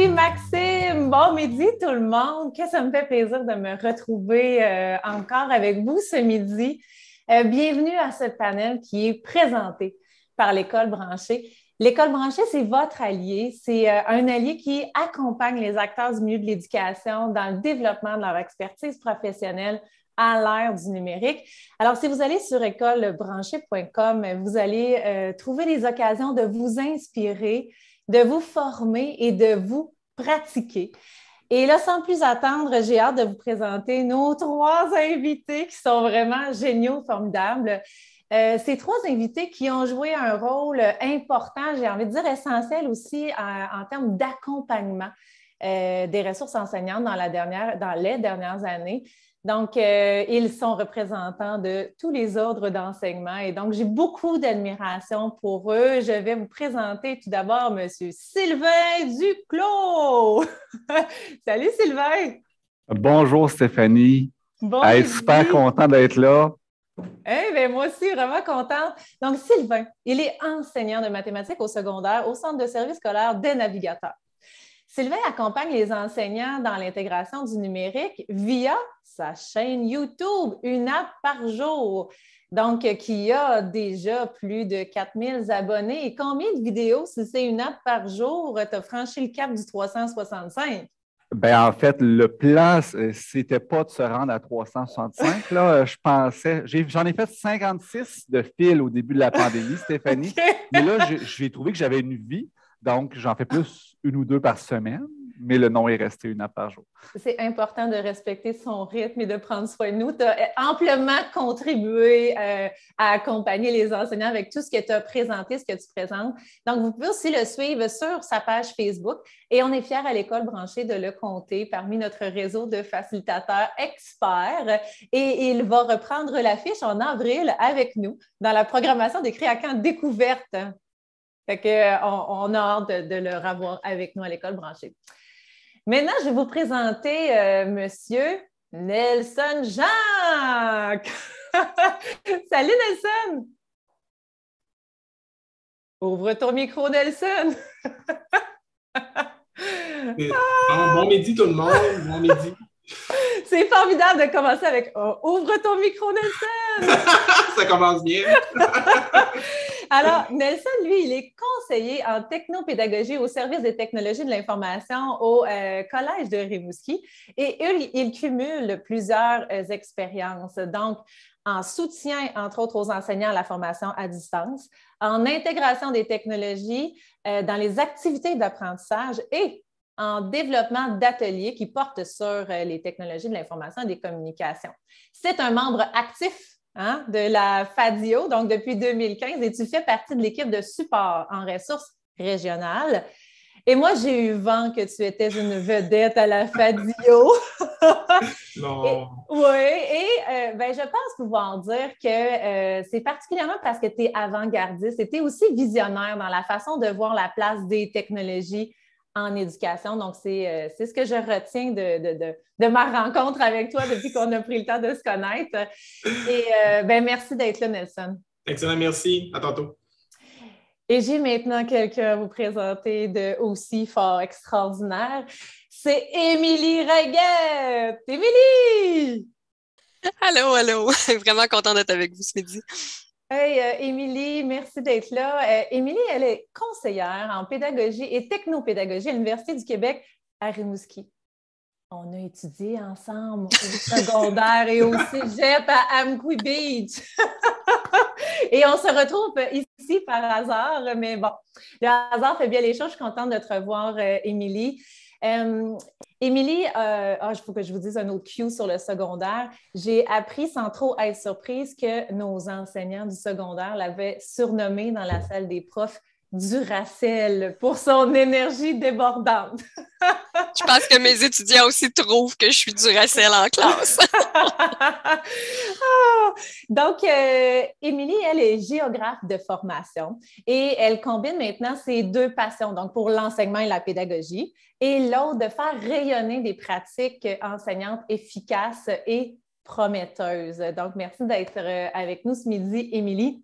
Salut Maxime! Bon midi tout le monde! Que ça me fait plaisir de me retrouver encore avec vous ce midi. Bienvenue à ce panel qui est présenté par l'École branchée. L'École branchée, c'est votre allié. C'est un allié qui accompagne les acteurs du milieu de l'éducation dans le développement de leur expertise professionnelle à l'ère du numérique. Alors, si vous allez sur écolebranchée.com, vous allez trouver des occasions de vous inspirer, de vous former et de vous pratiquer. Et là, sans plus attendre, j'ai hâte de vous présenter nos trois invités qui sont vraiment géniaux, formidables. Ces trois invités qui ont joué un rôle important, j'ai envie de dire essentiel aussi en termes d'accompagnement des ressources enseignantes dans les dernières années. Donc, ils sont représentants de tous les ordres d'enseignement et donc, j'ai beaucoup d'admiration pour eux. Je vais vous présenter tout d'abord M. Sylvain Duclos. Salut Sylvain! Bonjour Stéphanie. Bon Hey, super midi! content d'être là. Bien, moi aussi, vraiment contente. Donc, Sylvain, il est enseignant de mathématiques au secondaire au Centre de service scolaire des navigateurs. Sylvain accompagne les enseignants dans l'intégration du numérique via sa chaîne YouTube, une app par jour, donc qui a déjà plus de 4000 abonnés. Et combien de vidéos, si c'est une app par jour, tu as franchi le cap du 365? En fait, le plan, c'était pas de se rendre à 365. Là, je pensais, j'en ai fait 56 de fil au début de la pandémie, Stéphanie. OK. Mais là, j'ai trouvé que j'avais une vie, donc j'en fais plus une ou deux par semaine, mais le nom est resté une app par jour. C'est important de respecter son rythme et de prendre soin de nous. Tu as amplement contribué à accompagner les enseignants avec tout ce que tu as présenté, ce que tu présentes. Donc, vous pouvez aussi le suivre sur sa page Facebook et on est fiers à l'École branchée de le compter parmi notre réseau de facilitateurs experts. Et il va reprendre l'affiche en avril avec nous dans la programmation des Créacans Découvertes. Fait qu'on a hâte de le revoir avec nous à l'École branchée. Maintenant, je vais vous présenter Monsieur Nelson Jacques. Salut Nelson! Ouvre ton micro, Nelson! Bon midi tout le monde, bon midi. C'est formidable de commencer avec Ouvre ton micro, Nelson! Ça commence bien. Alors, Nelson, lui, il est conseiller en technopédagogie au service des technologies de l'information au Collège de Rimouski et il cumule plusieurs expériences. Donc, en soutien, entre autres, aux enseignants à la formation à distance, en intégration des technologies dans les activités d'apprentissage et en développement d'ateliers qui portent sur les technologies de l'information et des communications. C'est un membre actif de la FADIO, donc depuis 2015, et tu fais partie de l'équipe de support en ressources régionales. Et moi, j'ai eu vent que tu étais une vedette à la FADIO. Non. Je pense pouvoir dire que c'est particulièrement parce que tu es avant-gardiste et tu es aussi visionnaire dans la façon de voir la place des technologies en éducation. Donc, c'est ce que je retiens de ma rencontre avec toi depuis qu'on a pris le temps de se connaître. Et merci d'être là, Nelson. Excellent, merci. À tantôt. Et j'ai maintenant quelqu'un à vous présenter de aussi fort extraordinaire. C'est Émilie Reguette. Émilie! Allô, allô. Vraiment contente d'être avec vous ce midi. Hey, Émilie, merci d'être là. Émilie, elle est conseillère en pédagogie et technopédagogie à l'Université du Québec à Rimouski. On a étudié ensemble au secondaire et au cégep à Amqui Beach. Et on se retrouve ici par hasard, mais bon, le hasard fait bien les choses. Je suis contente de te revoir, Émilie. Émilie, il faut que je vous dise un autre cue sur le secondaire. J'ai appris sans trop être surprise que nos enseignants du secondaire l'avaient surnommée dans la salle des profs Duracell pour son énergie débordante. Je pense que mes étudiants aussi trouvent que je suis Duracell en classe. Donc, Émilie, elle est géographe de formation et elle combine maintenant ses deux passions, donc pour l'enseignement et la pédagogie, et l'autre de faire rayonner des pratiques enseignantes efficaces et prometteuses. Donc, merci d'être avec nous ce midi, Émilie.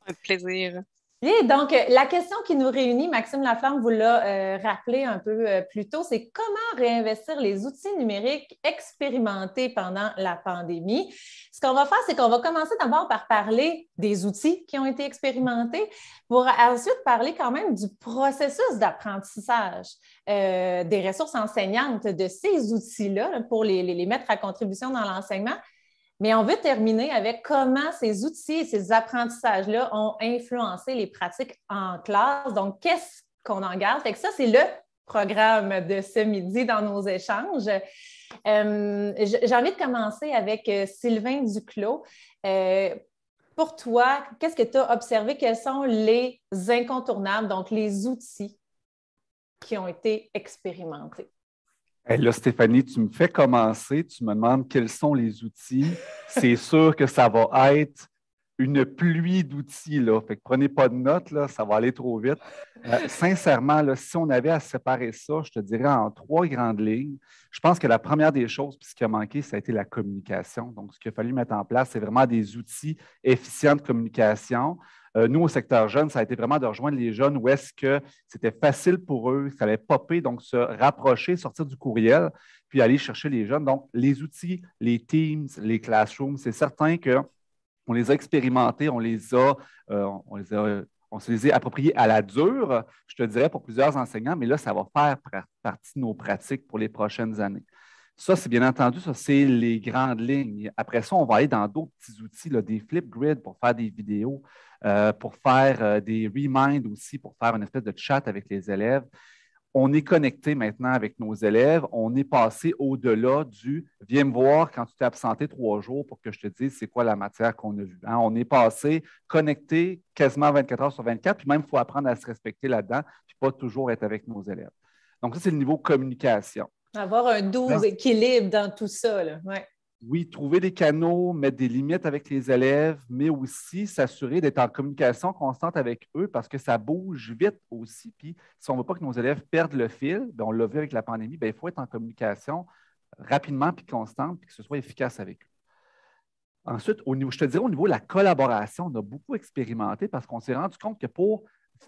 Un plaisir. Et donc, la question qui nous réunit, Maxime Laflamme vous l'a rappelé un peu plus tôt, c'est comment réinvestir les outils numériques expérimentés pendant la pandémie. Ce qu'on va faire, c'est qu'on va commencer d'abord par parler des outils qui ont été expérimentés pour ensuite parler quand même du processus d'apprentissage des ressources enseignantes de ces outils-là pour les mettre à contribution dans l'enseignement. Mais on veut terminer avec comment ces outils et ces apprentissages-là ont influencé les pratiques en classe. Donc, qu'est-ce qu'on en garde? Fait que ça, c'est le programme de ce midi dans nos échanges. J'ai envie de commencer avec Sylvain Duclos. Pour toi, qu'est-ce que tu as observé? Quels sont les incontournables, donc les outils qui ont été expérimentés? Hey, là, Stéphanie, tu me fais commencer, tu me demandes quels sont les outils. C'est sûr que ça va être une pluie d'outils, là. Fait que prenez pas de notes, là, ça va aller trop vite. Sincèrement, là, si on avait à séparer ça, je te dirais en 3 grandes lignes. Je pense que la première des choses, puis ce qui a manqué, ça a été la communication. Donc, ce qu'il a fallu mettre en place, c'est vraiment des outils efficients de communication. Nous, au secteur jeune, ça a été vraiment de rejoindre les jeunes où est-ce que c'était facile pour eux, ça allait popper, donc se rapprocher, sortir du courriel, puis aller chercher les jeunes. Donc, les outils, les Teams, les Classrooms, c'est certain qu'on les a expérimentés, on se les a appropriés à la dure, je te dirais, pour plusieurs enseignants, mais là, ça va faire partie de nos pratiques pour les prochaines années. Ça, c'est bien entendu, ça, c'est les grandes lignes. Après ça, on va aller dans d'autres petits outils, là, des Flipgrid pour faire des vidéos, pour faire des reminds aussi, pour faire une espèce de chat avec les élèves. On est connecté maintenant avec nos élèves. On est passé au-delà du « viens me voir quand tu t'es absenté 3 jours pour que je te dise c'est quoi la matière qu'on a vue ». On est passé connecté quasiment 24 heures sur 24, puis même il faut apprendre à se respecter là-dedans, puis pas toujours être avec nos élèves. Donc ça, c'est le niveau communication. Avoir un doux équilibre dans tout ça, là. Ouais. Oui, trouver des canaux, mettre des limites avec les élèves, mais aussi s'assurer d'être en communication constante avec eux parce que ça bouge vite aussi. Puis, si on ne veut pas que nos élèves perdent le fil, bien, on l'a vu avec la pandémie, bien, il faut être en communication rapidement puis constante puis que ce soit efficace avec eux. Ensuite, je te dirais, au niveau de la collaboration, on a beaucoup expérimenté parce qu'on s'est rendu compte que pour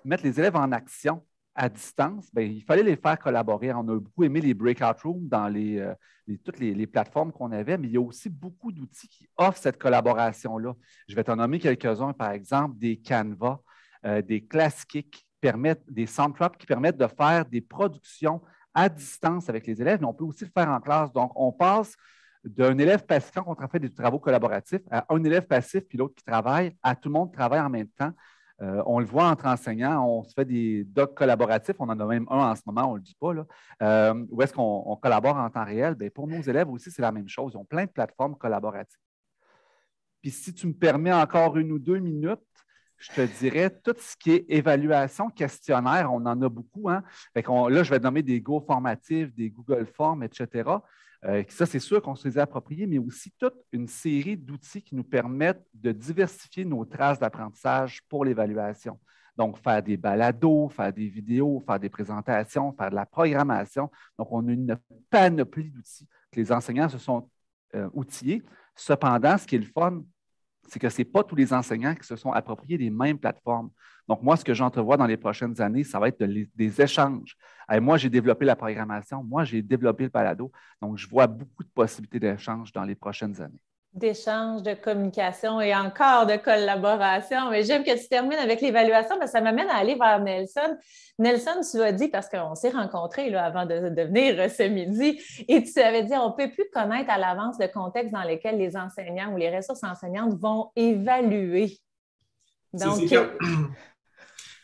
mettre les élèves en action à distance, bien, il fallait les faire collaborer. On a beaucoup aimé les breakout rooms dans toutes les plateformes qu'on avait, mais il y a aussi beaucoup d'outils qui offrent cette collaboration-là. Je vais t'en nommer quelques-uns, par exemple, des Canva, des Classic, des Soundtrap qui permettent de faire des productions à distance avec les élèves, mais on peut aussi le faire en classe. Donc, on passe d'un élève passif, quand on fait des travaux collaboratifs, à un élève passif puis l'autre qui travaille, à tout le monde travaille en même temps. On le voit entre enseignants, on se fait des docs collaboratifs, on en a même un en ce moment, on ne le dit pas, là, où est-ce qu'on collabore en temps réel. Bien, pour nos élèves aussi, c'est la même chose. Ils ont plein de plateformes collaboratives. Puis si tu me permets encore 1 ou 2 minutes, je te dirais tout ce qui est évaluation, questionnaire, on en a beaucoup. Hein? Là, je vais nommer des Go formatifs, des Google Forms, etc. Ça, c'est sûr qu'on se les a appropriés, mais aussi toute une série d'outils qui nous permettent de diversifier nos traces d'apprentissage pour l'évaluation. Donc, faire des balados, faire des vidéos, faire des présentations, faire de la programmation. Donc, on a une panoplie d'outils que les enseignants se sont outillés. Cependant, ce qui est le fun, c'est que ce n'est pas tous les enseignants qui se sont appropriés des mêmes plateformes. Donc, moi, ce que j'entrevois dans les prochaines années, ça va être des échanges. Moi, j'ai développé la programmation. Moi, j'ai développé le balado. Donc, je vois beaucoup de possibilités d'échanges dans les prochaines années. D'échanges, de communication et encore de collaboration. Mais j'aime que tu termines avec l'évaluation parce que ça m'amène à aller vers Nelson. Nelson, tu as dit, parce qu'on s'est rencontrés là, avant de venir ce midi, et tu avais dit on ne peut plus connaître à l'avance le contexte dans lequel les enseignants ou les ressources enseignantes vont évaluer. Donc,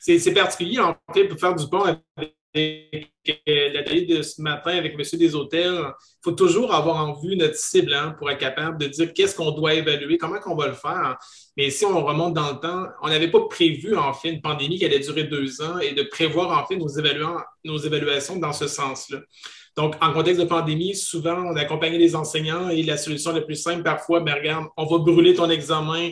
c'est particulier, en fait, pour faire du pont avec l'atelier de ce matin avec M. Deshôtels. Il faut toujours avoir en vue notre cible pour être capable de dire qu'est-ce qu'on doit évaluer, comment on va le faire. Mais si on remonte dans le temps, on n'avait pas prévu, en fait, une pandémie qui allait durer 2 ans et de prévoir, en fait, nos évaluations dans ce sens-là. Donc, en contexte de pandémie, souvent, on accompagnait les enseignants et la solution la plus simple, parfois, bien, regarde, on va brûler ton examen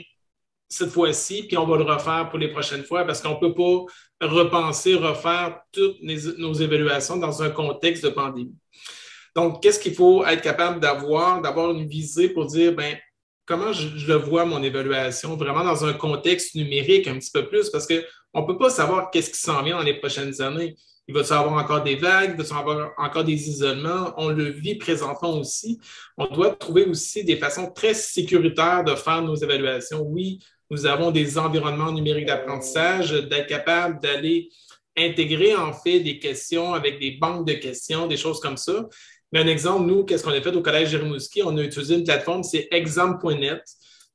cette fois-ci, puis on va le refaire pour les prochaines fois parce qu'on ne peut pas repenser, refaire toutes nos évaluations dans un contexte de pandémie. Donc, qu'est-ce qu'il faut être capable d'avoir une visée pour dire, bien, comment je le vois, mon évaluation, vraiment dans un contexte numérique un petit peu plus, parce On ne peut pas savoir qu'est-ce qui s'en vient dans les prochaines années. Il va y avoir encore des vagues, il va y avoir encore des isolements. On le vit présentement aussi. On doit trouver aussi des façons très sécuritaires de faire nos évaluations. Oui, nous avons des environnements numériques d'apprentissage, d'être capable d'aller intégrer en fait des questions avec des banques de questions, des choses comme ça. Mais un exemple, nous, qu'est-ce qu'on a fait au Collège Jérémouski? On a utilisé une plateforme, c'est exam.net.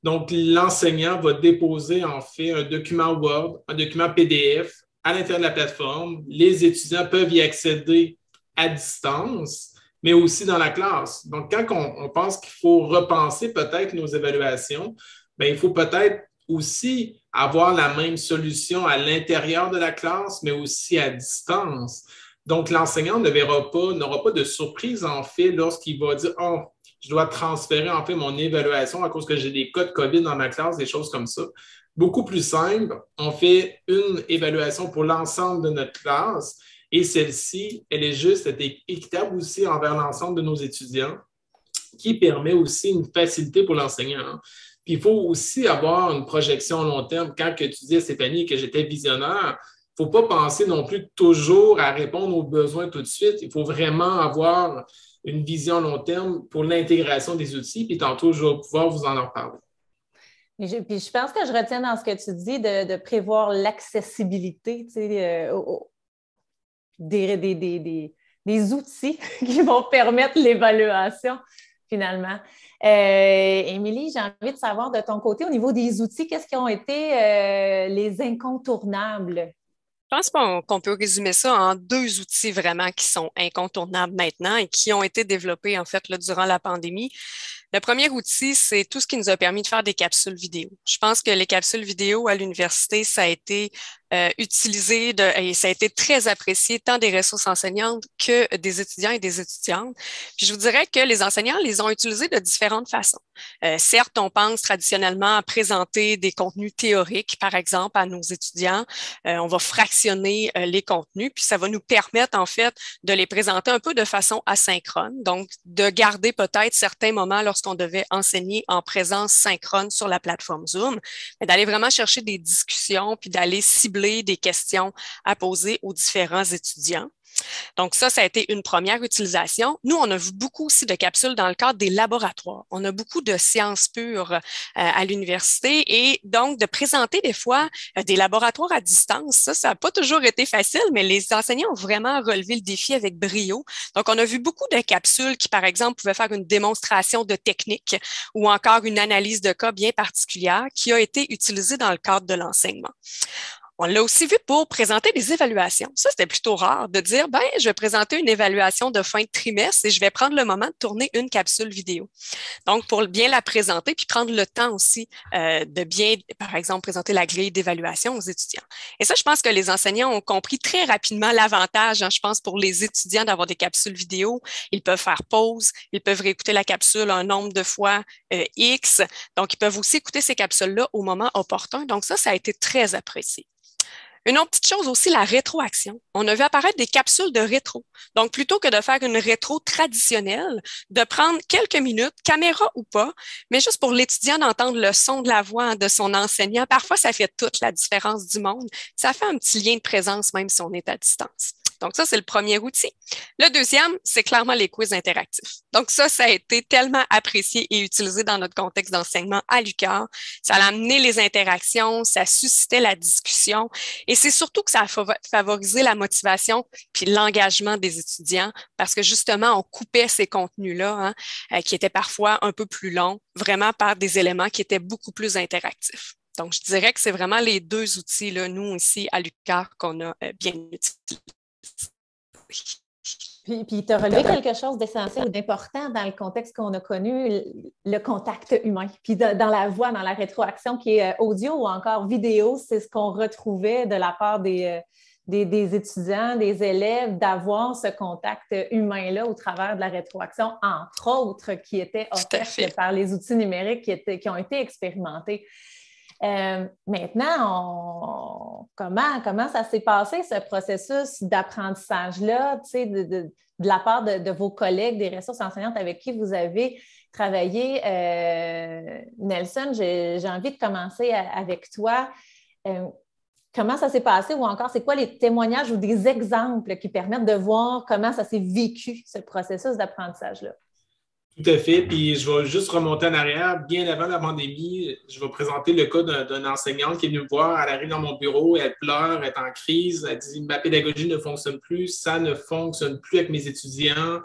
Donc, l'enseignant va déposer en fait un document Word, un document PDF à l'intérieur de la plateforme. Les étudiants peuvent y accéder à distance, mais aussi dans la classe. Donc, quand on pense qu'il faut repenser peut-être nos évaluations, bien, il faut peut-être aussi avoir la même solution à l'intérieur de la classe, mais aussi à distance. Donc, l'enseignant n'aura pas de surprise en fait lorsqu'il va dire « Oh, je dois transférer en fait mon évaluation à cause que j'ai des cas de COVID dans ma classe, des choses comme ça. » Beaucoup plus simple, on fait une évaluation pour l'ensemble de notre classe et celle-ci, elle est juste équitable aussi envers l'ensemble de nos étudiants, qui permet aussi une facilité pour l'enseignant. Hein. Puis il faut aussi avoir une projection à long terme. Quand que tu dis à Stéphanie que j'étais visionnaire, il ne faut pas penser non plus toujours à répondre aux besoins tout de suite. Il faut vraiment avoir une vision à long terme pour l'intégration des outils. Puis tantôt, je vais pouvoir vous en reparler. Puis je pense que je retiens dans ce que tu dis de prévoir l'accessibilité, tu sais, des outils qui vont permettre l'évaluation, finalement. Émilie, j'ai envie de savoir de ton côté, au niveau des outils, qu'est-ce qui ont été les incontournables? Je pense qu'on peut résumer ça en deux outils vraiment qui sont incontournables maintenant et qui ont été développés en fait là, durant la pandémie. Le premier outil, c'est tout ce qui nous a permis de faire des capsules vidéo. Je pense que les capsules vidéo à l'université, ça a été utilisé et ça a été très apprécié tant des ressources enseignantes que des étudiants et des étudiantes. Puis je vous dirais que les enseignants les ont utilisés de différentes façons. Certes, on pense traditionnellement à présenter des contenus théoriques, par exemple, à nos étudiants. On va fractionner les contenus, puis ça va nous permettre en fait de les présenter un peu de façon asynchrone, donc de garder peut-être certains moments lorsqu'on devait enseigner en présence synchrone sur la plateforme Zoom, mais d'aller vraiment chercher des discussions puis d'aller cibler des questions à poser aux différents étudiants. Donc ça a été une première utilisation. Nous, on a vu beaucoup aussi de capsules dans le cadre des laboratoires. On a beaucoup de sciences pures à l'université et donc de présenter des fois des laboratoires à distance. Ça n'a pas toujours été facile, mais les enseignants ont vraiment relevé le défi avec brio. Donc, on a vu beaucoup de capsules qui, par exemple, pouvaient faire une démonstration de technique ou encore une analyse de cas bien particulière qui a été utilisée dans le cadre de l'enseignement. On l'a aussi vu pour présenter des évaluations. Ça, c'était plutôt rare de dire, ben, je vais présenter une évaluation de fin de trimestre et je vais prendre le moment de tourner une capsule vidéo. Donc, pour bien la présenter, puis prendre le temps aussi de bien, par exemple, présenter la grille d'évaluation aux étudiants. Et ça, je pense que les enseignants ont compris très rapidement l'avantage, hein, je pense, pour les étudiants d'avoir des capsules vidéo. Ils peuvent faire pause, ils peuvent réécouter la capsule un nombre de fois X. Donc, ils peuvent aussi écouter ces capsules-là au moment opportun. Donc, ça a été très apprécié. Une autre petite chose aussi, la rétroaction. On a vu apparaître des capsules de rétro. Donc, plutôt que de faire une rétro traditionnelle, de prendre quelques minutes, caméra ou pas, mais juste pour l'étudiant d'entendre le son de la voix de son enseignant. Parfois, ça fait toute la différence du monde. Ça fait un petit lien de présence même si on est à distance. Donc, ça, c'est le premier outil. Le deuxième, c'est clairement les quiz interactifs. Donc, ça a été tellement apprécié et utilisé dans notre contexte d'enseignement à l'UQAR. Ça a amené les interactions, ça suscitait la discussion et c'est surtout que ça a favorisé la motivation puis l'engagement des étudiants parce que justement, on coupait ces contenus-là qui étaient parfois un peu plus longs, vraiment par des éléments qui étaient beaucoup plus interactifs. Donc, je dirais que c'est vraiment les deux outils, là, nous, ici, à l'UQAR, qu'on a bien utilisés. Puis tu as relevé quelque chose d'essentiel ou d'important dans le contexte qu'on a connu, le contact humain. Puis dans la voix, dans la rétroaction qui est audio ou encore vidéo, c'est ce qu'on retrouvait de la part des étudiants, des élèves, d'avoir ce contact humain-là au travers de la rétroaction, entre autres, qui était offerte par les outils numériques qui ont été expérimentés. Maintenant, comment ça s'est passé, ce processus d'apprentissage-là, tu sais, de la part de vos collègues, des ressources enseignantes avec qui vous avez travaillé? Nelson, j'ai envie de commencer avec toi. comment ça s'est passé ou encore c'est quoi les témoignages ou des exemples qui permettent de voir comment ça s'est vécu, ce processus d'apprentissage-là? Tout à fait. Puis je vais juste remonter en arrière. Bien avant la pandémie, je vais présenter le cas d'un enseignante qui est venue me voir. Elle arrive dans mon bureau, elle pleure, elle est en crise. Elle dit, ma pédagogie ne fonctionne plus, ça ne fonctionne plus avec mes étudiants.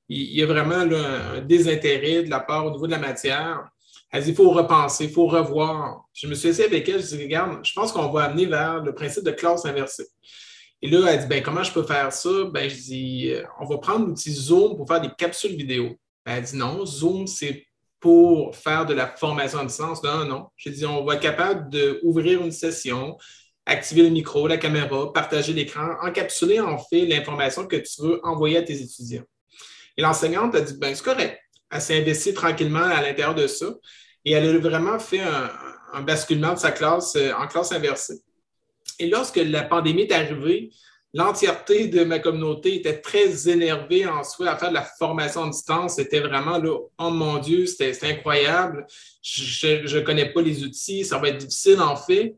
Il y a vraiment là, un désintérêt de la part au niveau de la matière. Elle dit, il faut repenser, il faut revoir. Je me suis assis avec elle, je dis, regarde, je pense qu'on va amener vers le principe de classe inversée. Et là, elle dit, ben, comment je peux faire ça? Ben, je dis, on va prendre l'outil Zoom pour faire des capsules vidéo. Ben, elle dit, non, Zoom, c'est pour faire de la formation à distance. Non, non. J'ai dit, on va être capable d'ouvrir une session, activer le micro, la caméra, partager l'écran, encapsuler en fait l'information que tu veux envoyer à tes étudiants. Et l'enseignante a dit, ben, c'est correct. Elle s'est investie tranquillement à l'intérieur de ça et elle a vraiment fait un basculement de sa classe en classe inversée. Et lorsque la pandémie est arrivée, l'entièreté de ma communauté était très énervée en soi à faire de la formation à distance. C'était vraiment là, oh mon Dieu, c'était incroyable. Je ne connais pas les outils, ça va être difficile en fait.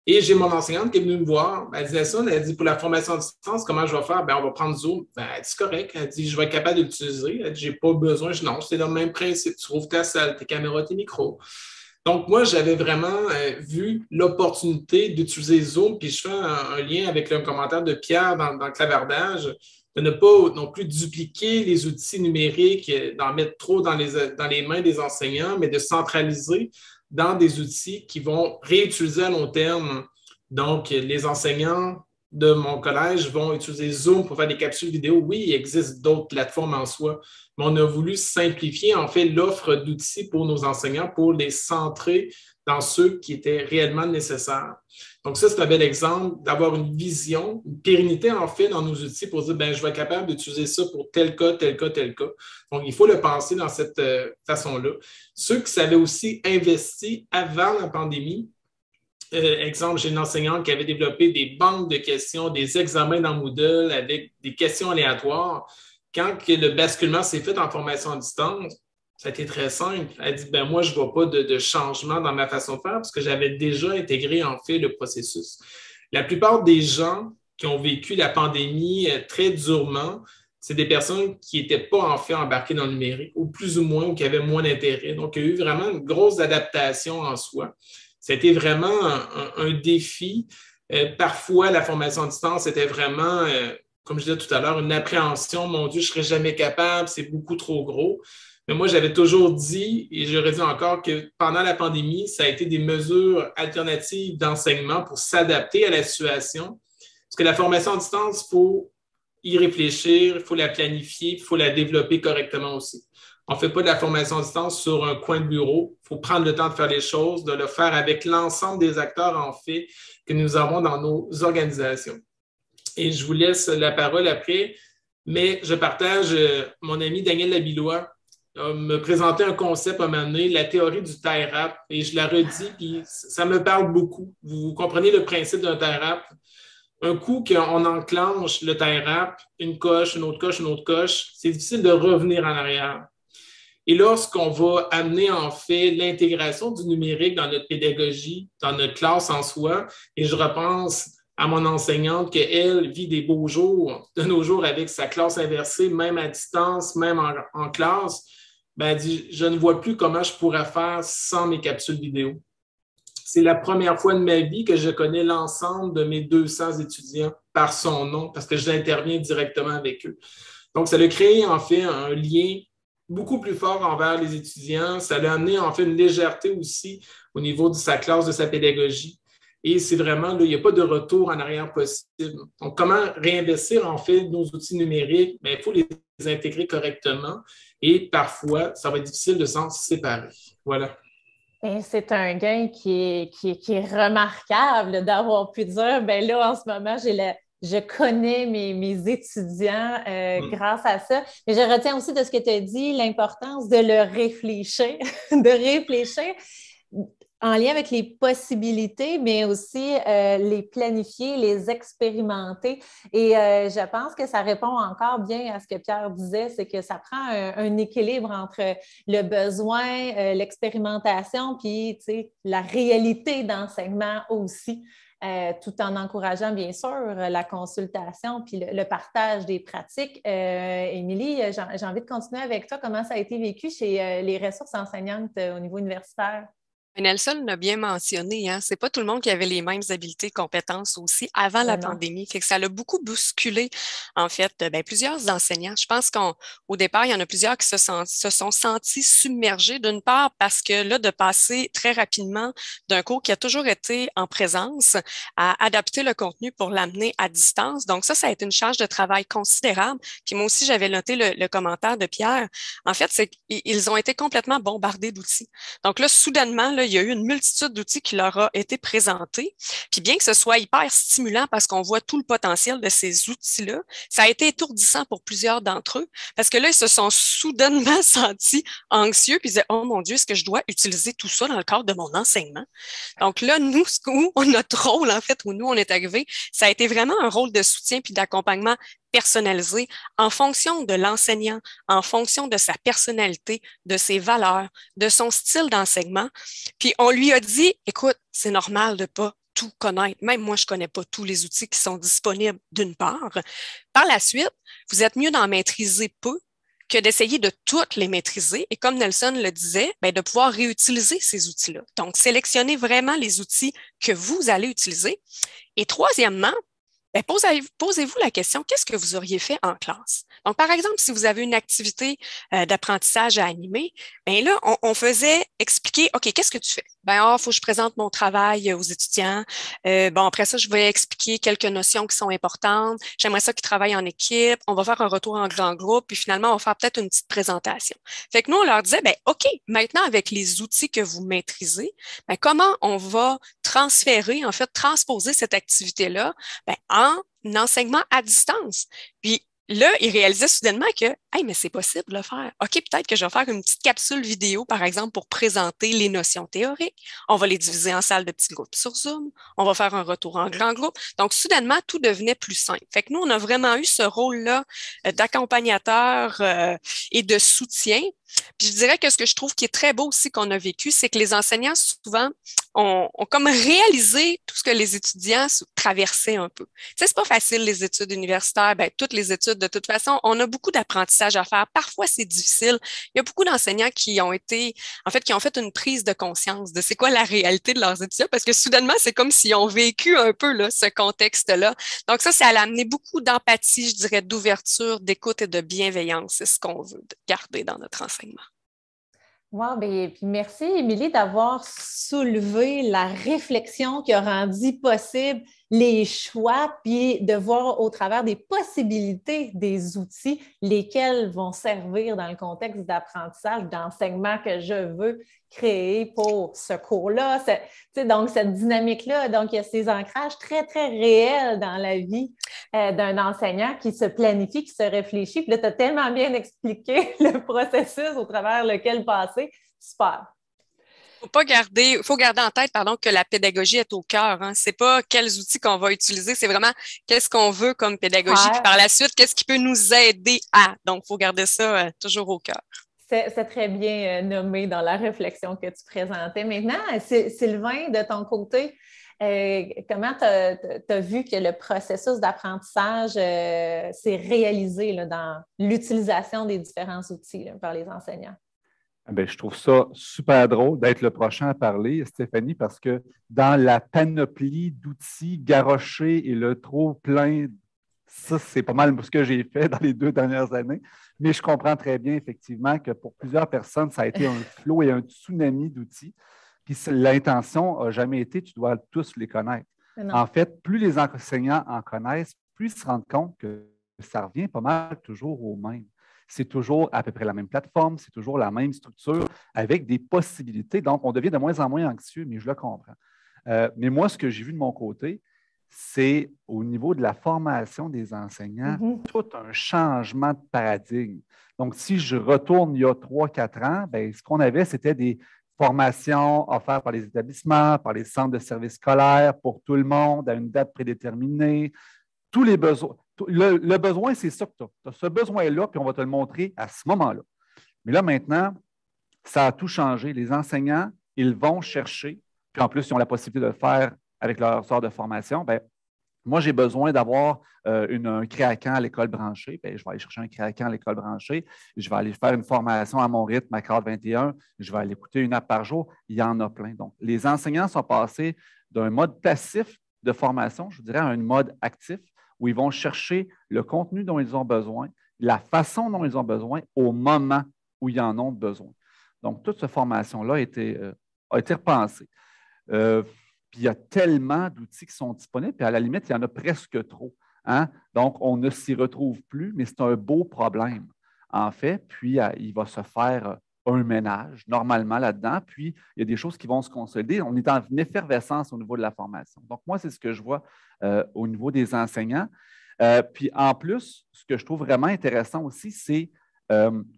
Et j'ai mon enseignante qui est venue me voir. Elle disait ça, elle dit pour la formation à distance, comment je vais faire? Ben, on va prendre Zoom. Ben, elle dit c'est correct. Elle dit je vais être capable de l'utiliser. Elle dit j'ai pas besoin. Je dis non, c'est dans le même principe. Tu rouvres ta salle, tes caméras, tes micros. Donc, moi, j'avais vraiment vu l'opportunité d'utiliser Zoom, puis je fais un lien avec le commentaire de Pierre dans le clavardage, de ne pas non plus dupliquer les outils numériques, d'en mettre trop dans les mains des enseignants, mais de centraliser dans des outils qui vont réutiliser à long terme. Donc, les enseignants de mon collège vont utiliser Zoom pour faire des capsules vidéo. Oui, il existe d'autres plateformes en soi, mais on a voulu simplifier en fait l'offre d'outils pour nos enseignants pour les centrer dans ceux qui étaient réellement nécessaires. Donc ça, c'est un bel exemple d'avoir une vision, une pérennité en fait dans nos outils pour dire, ben je vais être capable d'utiliser ça pour tel cas, tel cas, tel cas. Donc, il faut le penser dans cette façon-là. Ceux qui savaient aussi investir avant la pandémie, exemple, j'ai une enseignante qui avait développé des banques de questions, des examens dans Moodle avec des questions aléatoires. Quand le basculement s'est fait en formation à distance, ça a été très simple. Elle dit, ben moi, je ne vois pas de changement dans ma façon de faire parce que j'avais déjà intégré en fait le processus. La plupart des gens qui ont vécu la pandémie très durement, c'est des personnes qui n'étaient pas en fait embarquées dans le numérique, ou plus ou moins, ou qui avaient moins d'intérêt. Donc, il y a eu vraiment une grosse adaptation en soi. C'était vraiment un défi. Parfois, la formation à distance était vraiment, comme je disais tout à l'heure, une appréhension. Mon Dieu, je ne serais jamais capable, c'est beaucoup trop gros. Mais moi, j'avais toujours dit, et j'aurais dit encore, que pendant la pandémie, ça a été des mesures alternatives d'enseignement pour s'adapter à la situation. Parce que la formation à distance, il faut y réfléchir, il faut la planifier, il faut la développer correctement aussi. On ne fait pas de la formation à distance sur un coin de bureau. Il faut prendre le temps de faire les choses, de le faire avec l'ensemble des acteurs, en fait, que nous avons dans nos organisations. Et je vous laisse la parole après, mais je partage mon ami Daniel Labillois me présenté un concept à un moment donné, la théorie du tie wrap, et je la redis, puis ça me parle beaucoup. Vous comprenez le principe d'un tie wrap? Un coup qu'on enclenche le tie wrap, une coche, une autre coche, une autre coche, c'est difficile de revenir en arrière. Et lorsqu'on va amener en fait l'intégration du numérique dans notre pédagogie, dans notre classe en soi, et je repense à mon enseignante qu'elle vit des beaux jours, de nos jours avec sa classe inversée, même à distance, même en classe, ben, elle dit, je ne vois plus comment je pourrais faire sans mes capsules vidéo. C'est la première fois de ma vie que je connais l'ensemble de mes 200 étudiants par son nom parce que j'interviens directement avec eux. Donc, ça a créé en fait un lien beaucoup plus fort envers les étudiants. Ça a amené en fait une légèreté aussi au niveau de sa classe, de sa pédagogie. Et c'est vraiment, là, il n'y a pas de retour en arrière possible. Donc, comment réinvestir en fait nos outils numériques? Bien, il faut les intégrer correctement et parfois, ça va être difficile de s'en séparer. Voilà. Et c'est un gain qui est remarquable d'avoir pu dire, bien là, en ce moment, je connais mes étudiants grâce à ça. Mais je retiens aussi de ce que tu as dit, l'importance de le réfléchir, de réfléchir en lien avec les possibilités, mais aussi les planifier, les expérimenter. Et je pense que ça répond encore bien à ce que Pierre disait, c'est que ça prend un équilibre entre le besoin, l'expérimentation, puis la réalité d'enseignement aussi. tout en encourageant, bien sûr, la consultation puis le partage des pratiques. Émilie, j'ai envie de continuer avec toi. Comment ça a été vécu chez les ressources enseignantes au niveau universitaire? Nelson l'a bien mentionné, hein, c'est pas tout le monde qui avait les mêmes habiletés, compétences aussi avant la Non. pandémie. Fait que ça l'a beaucoup bousculé, en fait, plusieurs enseignants. Je pense qu'au départ, il y en a plusieurs qui se sont sentis submergés, d'une part parce que là, de passer très rapidement d'un cours qui a toujours été en présence à adapter le contenu pour l'amener à distance. Donc ça a été une charge de travail considérable. Puis moi aussi, j'avais noté le commentaire de Pierre. En fait, c'est qu'ils ont été complètement bombardés d'outils. Donc là, soudainement, là, il y a eu une multitude d'outils qui leur a été présentés. Puis bien que ce soit hyper stimulant parce qu'on voit tout le potentiel de ces outils-là, ça a été étourdissant pour plusieurs d'entre eux parce que là, ils se sont soudainement sentis anxieux puis ils disaient « Oh mon Dieu, est-ce que je dois utiliser tout ça dans le cadre de mon enseignement? » Donc là, nous, notre rôle, en fait, où nous, on est arrivés, ça a été vraiment un rôle de soutien puis d'accompagnement personnalisé en fonction de l'enseignant, en fonction de sa personnalité, de ses valeurs, de son style d'enseignement. Puis on lui a dit, écoute, c'est normal de ne pas tout connaître. Même moi, je ne connais pas tous les outils qui sont disponibles d'une part. Par la suite, vous êtes mieux d'en maîtriser peu que d'essayer de toutes les maîtriser. Et comme Nelson le disait, de pouvoir réutiliser ces outils-là. Donc, sélectionnez vraiment les outils que vous allez utiliser. Et troisièmement, posez-vous la question, qu'est-ce que vous auriez fait en classe? Donc, par exemple, si vous avez une activité d'apprentissage à animer, là, on faisait expliquer, OK, qu'est-ce que tu fais? Faut que je présente mon travail aux étudiants. Après ça, je vais expliquer quelques notions qui sont importantes. J'aimerais ça qu'ils travaillent en équipe. On va faire un retour en grand groupe, puis finalement, on va faire peut-être une petite présentation. Fait que nous, on leur disait, OK, maintenant, avec les outils que vous maîtrisez, comment on va transférer, en fait, transposer cette activité-là en enseignement à distance. Puis là, ils réalisaient soudainement que, hey, mais c'est possible de le faire. OK, peut-être que je vais faire une petite capsule vidéo, par exemple, pour présenter les notions théoriques. On va les diviser en salles de petits groupes sur Zoom. On va faire un retour en grand groupe. Donc, soudainement, tout devenait plus simple. Fait que nous, on a vraiment eu ce rôle-là d'accompagnateur et de soutien. Puis je dirais que ce que je trouve qui est très beau aussi qu'on a vécu, c'est que les enseignants, souvent, ont comme réalisé tout ce que les étudiants traversaient un peu. Tu sais, c'est pas facile, les études universitaires. Toutes les études, de toute façon, on a beaucoup d'apprentissage à faire. Parfois, c'est difficile. Il y a beaucoup d'enseignants qui ont fait une prise de conscience de c'est quoi la réalité de leurs étudiants, parce que soudainement, c'est comme s'ils ont vécu un peu là, ce contexte-là. Donc ça a amené beaucoup d'empathie, je dirais, d'ouverture, d'écoute et de bienveillance. C'est ce qu'on veut garder dans notre enseignement. Wow, puis merci, Émilie, d'avoir soulevé la réflexion qui a rendu possible les choix, puis de voir au travers des possibilités des outils, lesquels vont servir dans le contexte d'apprentissage, d'enseignement que je veux créer pour ce cours-là. Donc, cette dynamique-là, donc il y a ces ancrages très, très réels dans la vie d'un enseignant qui se planifie, qui se réfléchit. Puis là, tu as tellement bien expliqué le processus au travers lequel passer. Super. Il faut garder en tête, que la pédagogie est au cœur. Hein. C'est pas quels outils qu'on va utiliser, c'est vraiment qu'est-ce qu'on veut comme pédagogie. Puis par la suite, qu'est-ce qui peut nous aider à. Donc, il faut garder ça toujours au cœur. C'est très bien nommé dans la réflexion que tu présentais. Maintenant, Sylvain, de ton côté, comment tu as vu que le processus d'apprentissage s'est réalisé là, dans l'utilisation des différents outils là, par les enseignants? Je trouve ça super drôle d'être le prochain à parler, Stéphanie, parce que dans la panoplie d'outils garochés et le trop plein, ça, c'est pas mal ce que j'ai fait dans les 2 dernières années. Mais je comprends très bien, effectivement, que pour plusieurs personnes, ça a été un flot et un tsunami d'outils. Puis l'intention n'a jamais été, tu dois tous les connaître. En fait, plus les enseignants en connaissent, plus ils se rendent compte que ça revient pas mal toujours au même. C'est toujours à peu près la même plateforme, c'est toujours la même structure avec des possibilités. Donc, on devient de moins en moins anxieux, mais je le comprends. Mais moi, ce que j'ai vu de mon côté, c'est au niveau de la formation des enseignants, tout un changement de paradigme. Donc, si je retourne il y a 3-4 ans, ce qu'on avait, c'était des formations offertes par les établissements, par les centres de services scolaires, pour tout le monde, à une date prédéterminée. Tous les besoins. Le besoin, c'est ça que tu as. Tu as ce besoin-là, puis on va te le montrer à ce moment-là. Mais là, maintenant, ça a tout changé. Les enseignants, ils vont chercher, puis en plus, ils ont la possibilité de le faire avec leur sort de formation, bien, moi, j'ai besoin d'avoir un créacan à l'école branchée. Bien, je vais aller chercher un créacan à l'école branchée. Je vais aller faire une formation à mon rythme à cadre 21. Je vais aller écouter une app par jour. Il y en a plein. Donc, les enseignants sont passés d'un mode passif de formation, je dirais, à un mode actif où ils vont chercher le contenu dont ils ont besoin, la façon dont ils ont besoin au moment où ils en ont besoin. Donc, toute cette formation-là a été repensée. Puis il y a tellement d'outils qui sont disponibles, puis à la limite, il y en a presque trop. Hein? Donc, on ne s'y retrouve plus, mais c'est un beau problème, en fait. Puis, il va se faire un ménage, normalement, là-dedans. Puis, il y a des choses qui vont se consolider. On est en effervescence au niveau de la formation. Donc, moi, c'est ce que je vois au niveau des enseignants. Puis, en plus, ce que je trouve vraiment intéressant aussi, c'est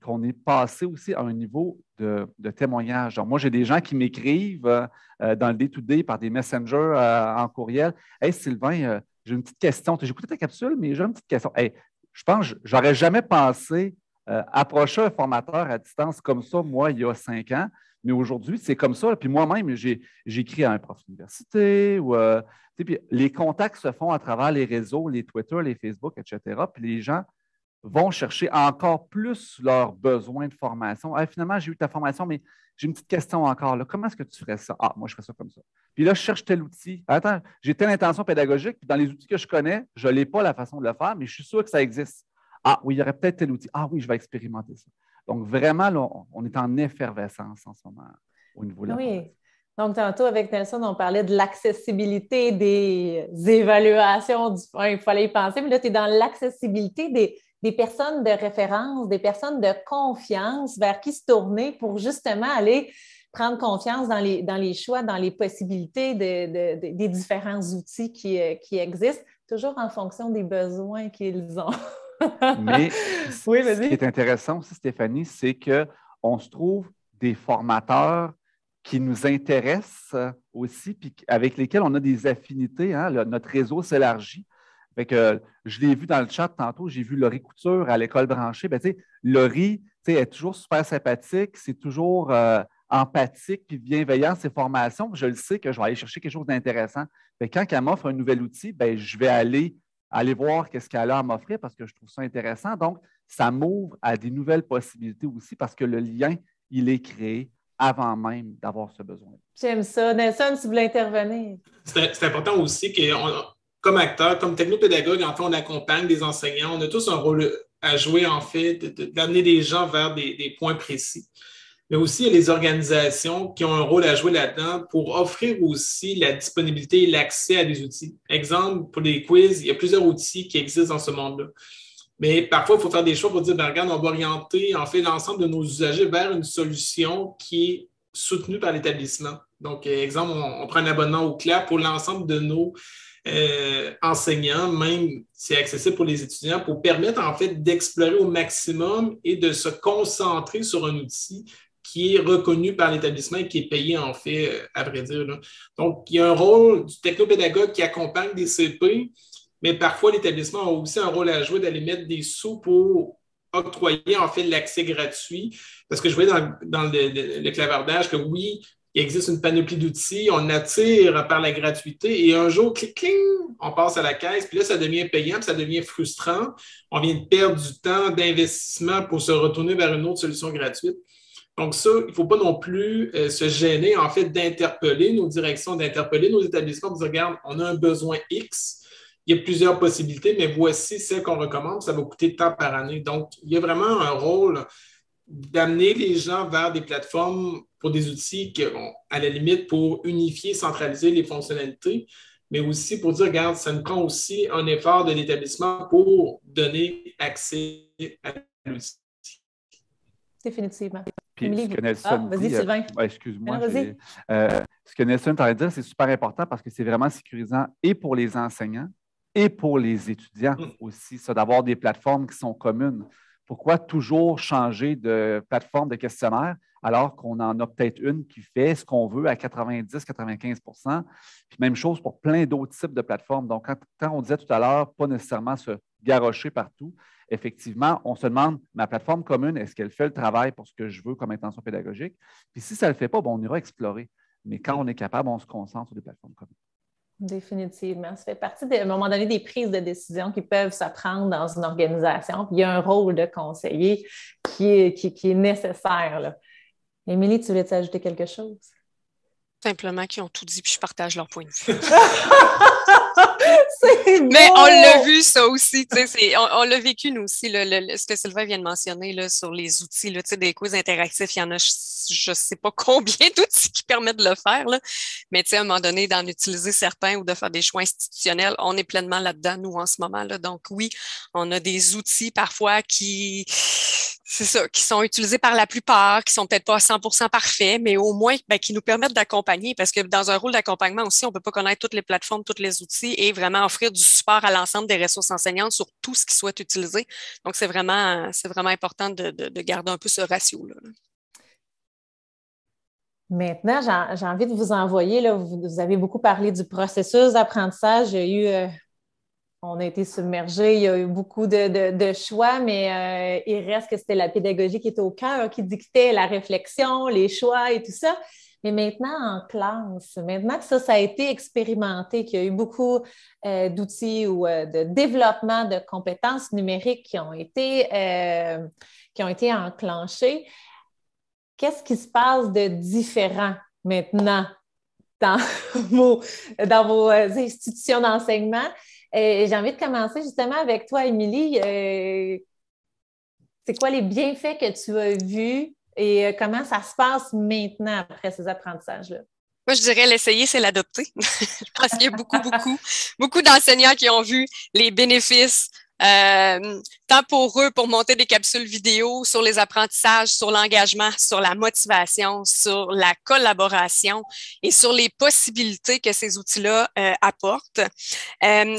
qu'on est passé aussi à un niveau de témoignage. Donc, moi, j'ai des gens qui m'écrivent dans le day-to-day par des messengers en courriel. « Hey, Sylvain, j'ai une petite question. J'ai écouté ta capsule, mais j'ai une petite question. Hey, je pense que j'aurais jamais pensé approcher un formateur à distance comme ça, moi, il y a 5 ans. Mais aujourd'hui, c'est comme ça. Puis moi-même, j'ai écrit à un prof d'université. Puis les contacts se font à travers les réseaux, les Twitter, les Facebook, etc. Puis les gens vont chercher encore plus leurs besoins de formation. Hey, finalement, j'ai eu ta formation, mais j'ai une petite question encore. Là. Comment est-ce que tu ferais ça? Ah, moi, je ferais ça comme ça. Puis là, je cherche tel outil. Attends, j'ai telle intention pédagogique, puis dans les outils que je connais, je n'ai pas la façon de le faire, mais je suis sûr que ça existe. Ah oui, il y aurait peut-être tel outil. Ah oui, je vais expérimenter ça. Donc, vraiment, là, on est en effervescence en ce moment au niveau de la formation. Donc, tantôt, avec Nelson, on parlait de l'accessibilité des évaluations du fin. Il fallait y penser, mais là, tu es dans l'accessibilité des personnes de référence, des personnes de confiance vers qui se tourner pour justement aller prendre confiance dans les choix, dans les possibilités des différents outils qui existent, toujours en fonction des besoins qu'ils ont. Mais oui, ce qui est intéressant aussi, Stéphanie, c'est qu'on se trouve des formateurs qui nous intéressent aussi, puis avec lesquels on a des affinités. Hein? Notre réseau s'élargit. Fait que, je l'ai vu dans le chat tantôt, j'ai vu Laurie Couture à l'école branchée. Ben, Laurie est toujours super sympathique, c'est toujours empathique puis bienveillant ses formations. Je le sais que je vais aller chercher quelque chose d'intéressant. Quand elle m'offre un nouvel outil, ben, je vais aller voir qu'est-ce qu'elle a à m'offrir parce que je trouve ça intéressant. Donc, ça m'ouvre à des nouvelles possibilités aussi parce que le lien, il est créé avant même d'avoir ce besoin. J'aime ça. Nelson, si vous voulez intervenir. C'est important aussi que, comme acteur, comme technopédagogue, en fait, on accompagne des enseignants. On a tous un rôle à jouer, en fait, d'amener les gens vers des points précis. Mais aussi, il y a les organisations qui ont un rôle à jouer là-dedans pour offrir aussi la disponibilité et l'accès à des outils. Exemple, pour les quiz, il y a plusieurs outils qui existent dans ce monde-là. Mais parfois, il faut faire des choix pour dire, ben, regarde, on va orienter en fait l'ensemble de nos usagers vers une solution qui est soutenue par l'établissement. Donc, exemple, on prend un abonnement au CLAP pour l'ensemble de nos enseignants, même si c'est accessible pour les étudiants, pour permettre en fait d'explorer au maximum et de se concentrer sur un outil qui est reconnu par l'établissement et qui est payé en fait, à vrai dire. Là. Donc, il y a un rôle du technopédagogue qui accompagne des CP, mais parfois, l'établissement a aussi un rôle à jouer d'aller mettre des sous pour octroyer en fait l'accès gratuit. Parce que je voyais dans le clavardage que oui, il existe une panoplie d'outils, on attire par la gratuité et un jour, clic, cling, on passe à la caisse, puis là, ça devient payant, puis ça devient frustrant. On vient de perdre du temps d'investissement pour se retourner vers une autre solution gratuite. Donc ça, il ne faut pas non plus se gêner en fait d'interpeller nos directions, d'interpeller nos établissements pour dire, regarde, on a un besoin X. Il y a plusieurs possibilités, mais voici celle qu'on recommande. Ça va coûter tant par année. Donc, il y a vraiment un rôle d'amener les gens vers des plateformes pour des outils qui ont, à la limite, pour unifier, centraliser les fonctionnalités, mais aussi pour dire, regarde, ça nous prend aussi un effort de l'établissement pour donner accès à l'outil. Définitivement. Puis, ce que Nelson vas-y, Sylvain. Excuse-moi. Ce que Nelson t'allait dire, c'est super important parce que c'est vraiment sécurisant et pour les enseignants et pour les étudiants aussi, ça, d'avoir des plateformes qui sont communes. Pourquoi toujours changer de plateforme de questionnaire alors qu'on en a peut-être une qui fait ce qu'on veut à 90-95 %? Puis même chose pour plein d'autres types de plateformes. Donc, quand on disait tout à l'heure, pas nécessairement se garrocher partout, effectivement, on se demande, ma plateforme commune, est-ce qu'elle fait le travail pour ce que je veux comme intention pédagogique? Puis si ça ne le fait pas, bon, on ira explorer. Mais quand on est capable, on se concentre sur des plateformes communes. Définitivement. Ça fait partie, à un moment donné, des prises de décision qui peuvent se prendre dans une organisation. Puis il y a un rôle de conseiller qui est nécessaire, là. Émilie, tu voulais ajouter quelque chose? Simplement qu'ils ont tout dit, puis je partage leur point de vue. C'est beau! Mais on l'a vu, ça aussi. On l'a vécu, nous aussi, ce que Sylvain vient de mentionner là, sur les outils, là, des quiz interactifs. Il y en a, je ne sais pas combien d'outils qui permettent de le faire. Là. Mais à un moment donné, d'en utiliser certains ou de faire des choix institutionnels, on est pleinement là-dedans, nous, en ce moment. Là. Donc, oui, on a des outils parfois qui sont utilisés par la plupart, qui sont peut-être pas à 100% parfaits, mais au moins qui nous permettent d'accompagner, parce que dans un rôle d'accompagnement aussi, on peut pas connaître toutes les plateformes, tous les outils et vraiment offrir du support à l'ensemble des ressources enseignantes sur tout ce qu'ils souhaitent utiliser. Donc, c'est vraiment important de garder un peu ce ratio-là. Maintenant, j'ai envie de vous envoyer, là, vous avez beaucoup parlé du processus d'apprentissage. On a été submergés, il y a eu beaucoup de choix, mais il reste que c'était la pédagogie qui était au cœur, qui dictait la réflexion, les choix et tout ça. Mais maintenant, en classe, maintenant que ça a été expérimenté, qu'il y a eu beaucoup d'outils ou de développement de compétences numériques qui ont été enclenchés, qu'est-ce qui se passe de différent maintenant dans vos institutions d'enseignement? J'ai envie de commencer justement avec toi, Émilie. C'est quoi les bienfaits que tu as vus et comment ça se passe maintenant après ces apprentissages-là? Moi, je dirais l'essayer, c'est l'adopter. Je pense qu'il y a beaucoup d'enseignants qui ont vu les bénéfices tant pour eux pour monter des capsules vidéo sur les apprentissages, sur l'engagement, sur la motivation, sur la collaboration et sur les possibilités que ces outils-là apportent.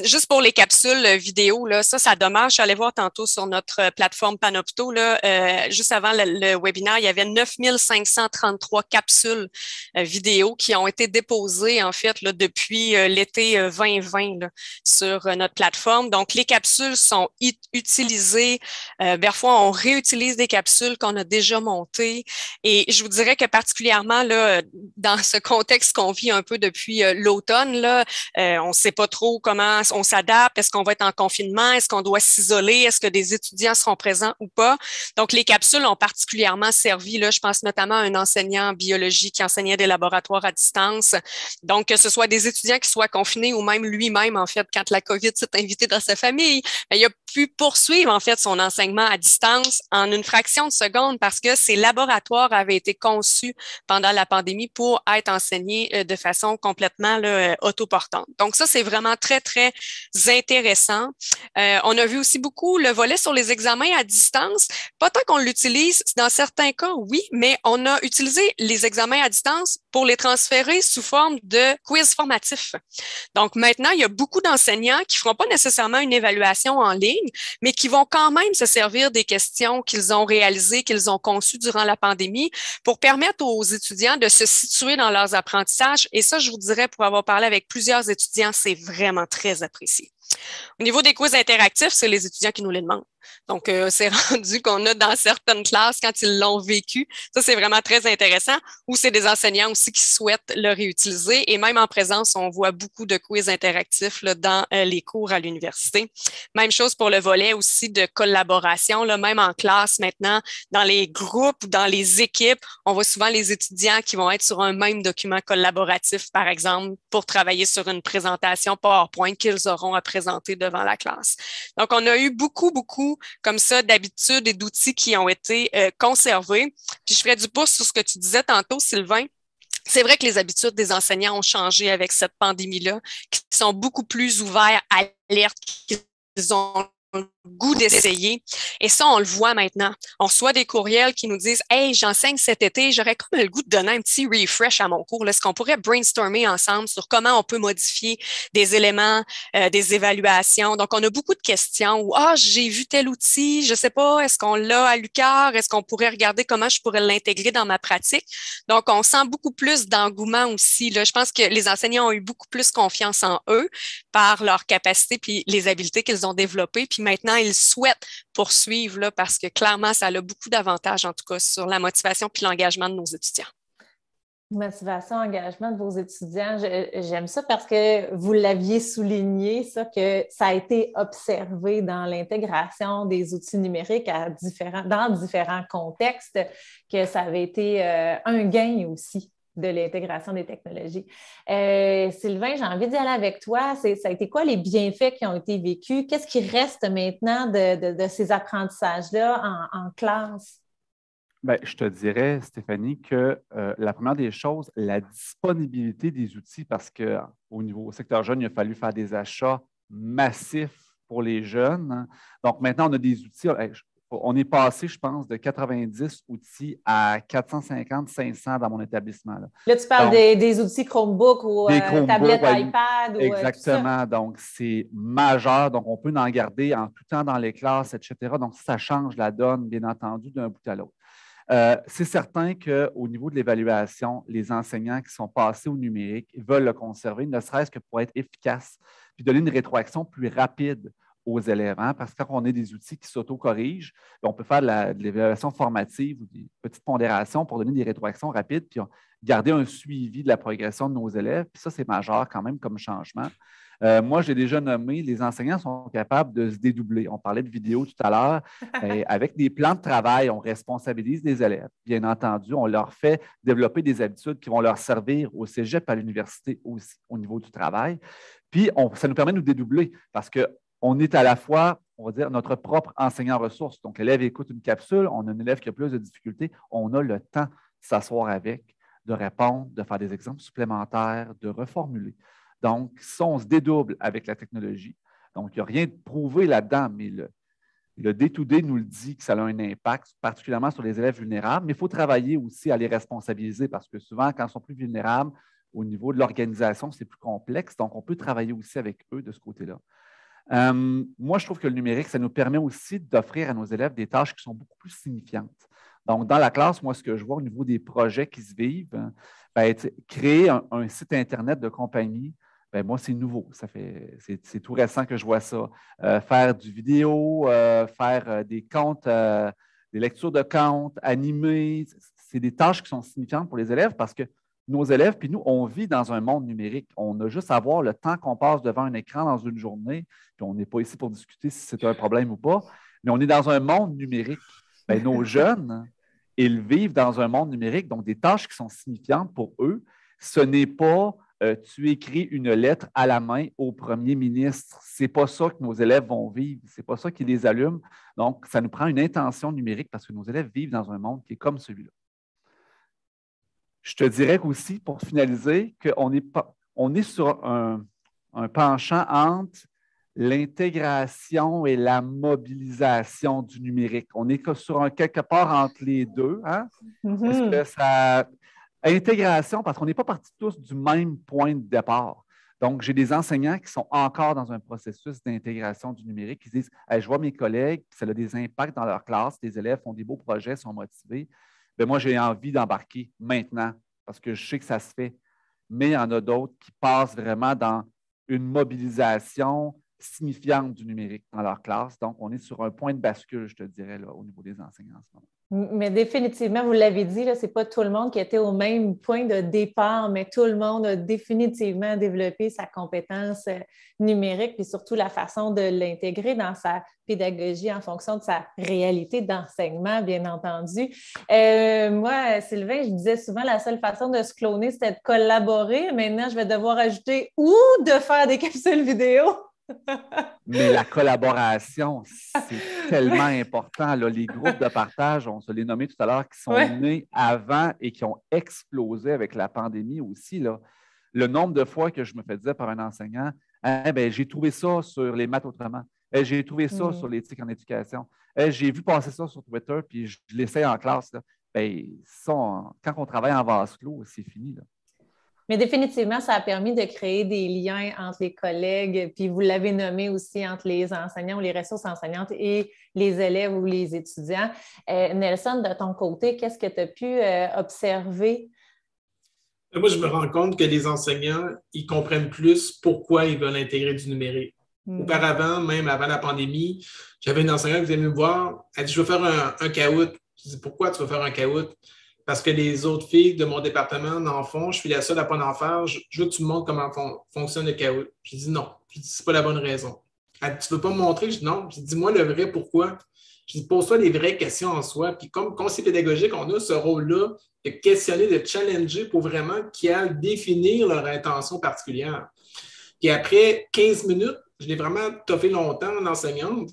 Juste pour les capsules vidéo, là, ça demeure. Je suis allée voir tantôt sur notre plateforme Panopto, là, juste avant le webinaire, il y avait 9533 capsules vidéo qui ont été déposées en fait là, depuis l'été 2020 là, sur notre plateforme. Donc, les capsules sont utilisées. Parfois, on réutilise des capsules qu'on a déjà montées. Et je vous dirais que particulièrement là, dans ce contexte qu'on vit un peu depuis l'automne, là, on ne sait pas trop comment on s'adapte. Est-ce qu'on va être en confinement? Est-ce qu'on doit s'isoler? Est-ce que des étudiants seront présents ou pas? Donc, les capsules ont particulièrement servi. Là, je pense notamment à un enseignant en biologie qui enseignait des laboratoires à distance. Donc, que ce soit des étudiants qui soient confinés ou même lui-même, en fait, quand la COVID s'est invitée dans sa famille, il a pu poursuivre, en fait, son enseignement à distance en une fraction de seconde parce que ces laboratoires avaient été conçus pendant la pandémie pour être enseignés de façon complètement là, autoportante. Donc, ça, c'est vraiment très, très intéressant. On a vu aussi beaucoup le volet sur les examens à distance. Pas tant qu'on l'utilise, dans certains cas, oui, mais on a utilisé les examens à distance pour les transférer sous forme de quiz formatifs. Donc, maintenant, il y a beaucoup d'enseignants qui ne feront pas nécessairement une évaluation en ligne, mais qui vont quand même se servir des questions qu'ils ont réalisées, qu'ils ont conçues durant la pandémie pour permettre aux étudiants de se situer dans leurs apprentissages. Et ça, je vous dirais, pour avoir parlé avec plusieurs étudiants, c'est vraiment très apprécié. Au niveau des quiz interactifs, c'est les étudiants qui nous les demandent. Donc, c'est rendu qu'on a dans certaines classes, quand ils l'ont vécu, ça, c'est vraiment très intéressant, ou c'est des enseignants aussi qui souhaitent le réutiliser. Et même en présence, on voit beaucoup de quiz interactifs là, dans les cours à l'université. Même chose pour le volet aussi de collaboration, là, même en classe maintenant, dans les groupes, dans les équipes, on voit souvent les étudiants qui vont être sur un même document collaboratif, par exemple, pour travailler sur une présentation PowerPoint qu'ils auront à présenter devant la classe. Donc, on a eu beaucoup comme ça d'habitudes et d'outils qui ont été conservés. Puis je ferai du pouce sur ce que tu disais tantôt, Sylvain. C'est vrai que les habitudes des enseignants ont changé avec cette pandémie-là, qui sont beaucoup plus ouverts, alertes, qu'ils ont le goût d'essayer. Et ça, on le voit maintenant. On reçoit des courriels qui nous disent « Hey, j'enseigne cet été, j'aurais comme le goût de donner un petit refresh à mon cours. Est-ce qu'on pourrait brainstormer ensemble sur comment on peut modifier des éléments, des évaluations? » Donc, on a beaucoup de questions où « Ah, j'ai vu tel outil, je sais pas, est-ce qu'on l'a à l'UQAR? Est-ce qu'on pourrait regarder comment je pourrais l'intégrer dans ma pratique? » Donc, on sent beaucoup plus d'engouement aussi. Là. Je pense que les enseignants ont eu beaucoup plus confiance en eux par leur capacité puis les habiletés qu'ils ont développées. Puis maintenant, ils souhaitent poursuivre là, parce que clairement, ça a beaucoup d'avantages, en tout cas, sur la motivation puis l'engagement de nos étudiants. Motivation, engagement de vos étudiants, j'aime ça parce que vous l'aviez souligné, ça, que ça a été observé dans l'intégration des outils numériques dans différents contextes, que ça avait été un gain aussi de l'intégration des technologies. Sylvain, j'ai envie d'y aller avec toi. Ça a été quoi les bienfaits qui ont été vécus? Qu'est-ce qui reste maintenant de ces apprentissages-là en classe? Bien, je te dirais, Stéphanie, que la première des choses, la disponibilité des outils, parce qu'au niveau au secteur jeune, il a fallu faire des achats massifs pour les jeunes, hein. Donc maintenant, on a des outils. On est passé, je pense, de 90 outils à 450, 500 dans mon établissement. Là, tu parles donc, des outils Chromebook ou tablettes iPad ou exactement. Donc, c'est majeur. Donc, on peut en garder en tout temps dans les classes, etc. Donc, ça change la donne, bien entendu, d'un bout à l'autre. C'est certain qu'au niveau de l'évaluation, les enseignants qui sont passés au numérique veulent le conserver, ne serait-ce que pour être efficace, puis donner une rétroaction plus rapide aux élèves. Hein, parce que quand on a des outils qui s'auto-corrigent, on peut faire de l'évaluation formative ou des petites pondérations pour donner des rétroactions rapides, puis garder un suivi de la progression de nos élèves. Puis ça, c'est majeur quand même comme changement. Moi, j'ai déjà nommé, les enseignants sont capables de se dédoubler. On parlait de vidéo tout à l'heure. Avec des plans de travail, on responsabilise les élèves. Bien entendu, on leur fait développer des habitudes qui vont leur servir au cégep, à l'université aussi, au niveau du travail. Puis, ça nous permet de nous dédoubler parce qu'on est à la fois, on va dire, notre propre enseignant ressource. Donc, l'élève écoute une capsule, on a un élève qui a plus de difficultés, on a le temps de s'asseoir avec, de répondre, de faire des exemples supplémentaires, de reformuler. Donc, ça, on se dédouble avec la technologie. Donc, il n'y a rien de prouvé là-dedans, mais le day-to-day nous le dit que ça a un impact, particulièrement sur les élèves vulnérables, mais il faut travailler aussi à les responsabiliser parce que souvent, quand ils sont plus vulnérables, au niveau de l'organisation, c'est plus complexe. Donc, on peut travailler aussi avec eux de ce côté-là. Moi, je trouve que le numérique, ça nous permet aussi d'offrir à nos élèves des tâches qui sont beaucoup plus signifiantes. Donc, dans la classe, moi, ce que je vois au niveau des projets qui se vivent, créer un site Internet de compagnie, moi, c'est nouveau. C'est tout récent que je vois ça. Faire du vidéo, faire des comptes, des lectures de comptes, animer, c'est des tâches qui sont signifiantes pour les élèves parce que nos élèves, puis nous, on vit dans un monde numérique. On a juste à voir le temps qu'on passe devant un écran dans une journée, puis on n'est pas ici pour discuter si c'est un problème ou pas, mais on est dans un monde numérique. Nos jeunes, ils vivent dans un monde numérique, donc des tâches qui sont signifiantes pour eux. Ce n'est pas tu écris une lettre à la main au premier ministre. Ce n'est pas ça que nos élèves vont vivre. Ce n'est pas ça qui les allume. Donc, ça nous prend une intention numérique parce que nos élèves vivent dans un monde qui est comme celui-là. Je te dirais aussi, pour finaliser, qu'on est sur un penchant entre l'intégration et la mobilisation du numérique. On est sur quelque part entre les deux. Hein? Mm-hmm. Est-ce que ça... Intégration, parce qu'on n'est pas partis tous du même point de départ. Donc, j'ai des enseignants qui sont encore dans un processus d'intégration du numérique, qui disent hey, « je vois mes collègues, ça a des impacts dans leur classe, les élèves font des beaux projets, sont motivés. Moi, j'ai envie d'embarquer maintenant, parce que je sais que ça se fait. » Mais il y en a d'autres qui passent vraiment dans une mobilisation signifiante du numérique dans leur classe. Donc, on est sur un point de bascule, je te dirais, là, au niveau des enseignants en ce moment. Mais définitivement, vous l'avez dit, ce n'est pas tout le monde qui était au même point de départ, mais tout le monde a définitivement développé sa compétence numérique et surtout la façon de l'intégrer dans sa pédagogie en fonction de sa réalité d'enseignement, bien entendu. Moi, Sylvain, je disais souvent la seule façon de se cloner, c'était de collaborer. Maintenant, je vais devoir ajouter ou de faire des capsules vidéo. Mais la collaboration, c'est tellement important. Là, les groupes de partage, on se les nommait tout à l'heure, qui sont nés avant et qui ont explosé avec la pandémie aussi. Là. Le nombre de fois que je me fais dire par un enseignant j'ai trouvé ça sur les maths autrement. J'ai trouvé ça sur l'éthique en éducation. J'ai vu passer ça sur Twitter, puis je l'essaye en classe. Là. Quand on travaille en vase clos, c'est fini. Là. Mais définitivement, ça a permis de créer des liens entre les collègues, puis vous l'avez nommé aussi entre les enseignants ou les ressources enseignantes et les élèves ou les étudiants. Nelson, de ton côté, qu'est-ce que tu as pu observer? Moi, je me rends compte que les enseignants, ils comprennent plus pourquoi ils veulent intégrer du numérique. Auparavant, même avant la pandémie, j'avais une enseignante qui venait me voir, elle dit « Je veux faire un caout ». Je dis « Pourquoi tu veux faire un caout ?» parce que les autres filles de mon département n'en font, je suis la seule à ne pas en faire. Je veux que tu me montres comment fonctionne le Kahoot. Je dis non. Je dis, c'est pas la bonne raison. Elle dit, tu ne veux pas me montrer? Je dis non. Je dis, dis-moi le vrai pourquoi. Je dis, pose-toi les vraies questions en soi. Puis comme conseiller pédagogique, on a ce rôle-là de questionner, de challenger pour vraiment qu'ils aillent définir leur intention particulière. Puis après 15 minutes, je l'ai vraiment toffé longtemps, l'enseignante.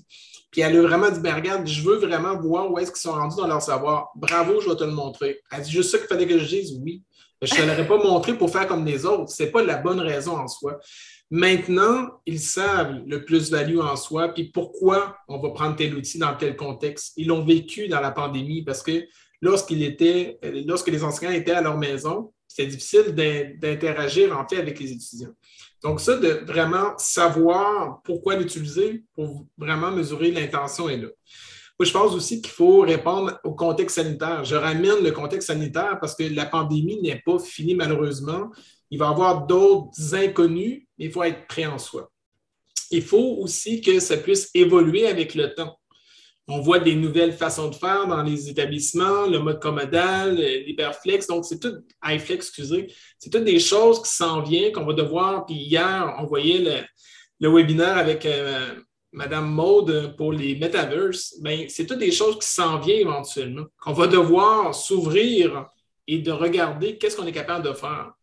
Puis elle a vraiment dit, ben regarde, je veux vraiment voir où est-ce qu'ils sont rendus dans leur savoir. Bravo, je vais te le montrer. Elle dit juste ça qu'il fallait que je dise oui. Je ne te l'aurais pas montré pour faire comme les autres. Ce n'est pas la bonne raison en soi. Maintenant, ils savent le plus-value en soi, puis pourquoi on va prendre tel outil dans tel contexte. Ils l'ont vécu dans la pandémie parce que lorsque les enseignants étaient à leur maison, c'était difficile d'interagir en fait avec les étudiants. Donc, ça, de vraiment savoir pourquoi l'utiliser pour vraiment mesurer l'intention est là. Moi, je pense aussi qu'il faut répondre au contexte sanitaire. Je ramène le contexte sanitaire parce que la pandémie n'est pas finie malheureusement. Il va y avoir d'autres inconnus, mais il faut être prêt en soi. Il faut aussi que ça puisse évoluer avec le temps. On voit des nouvelles façons de faire dans les établissements, le mode commodal, l'hyperflex, donc c'est tout, iFlex, excusez, c'est toutes des choses qui s'en viennent, qu'on va devoir, puis hier, on voyait le webinaire avec Mme Maude pour les metaverse, bien, c'est toutes des choses qui s'en viennent éventuellement, qu'on va devoir s'ouvrir et de regarder qu'est-ce qu'on est capable de faire.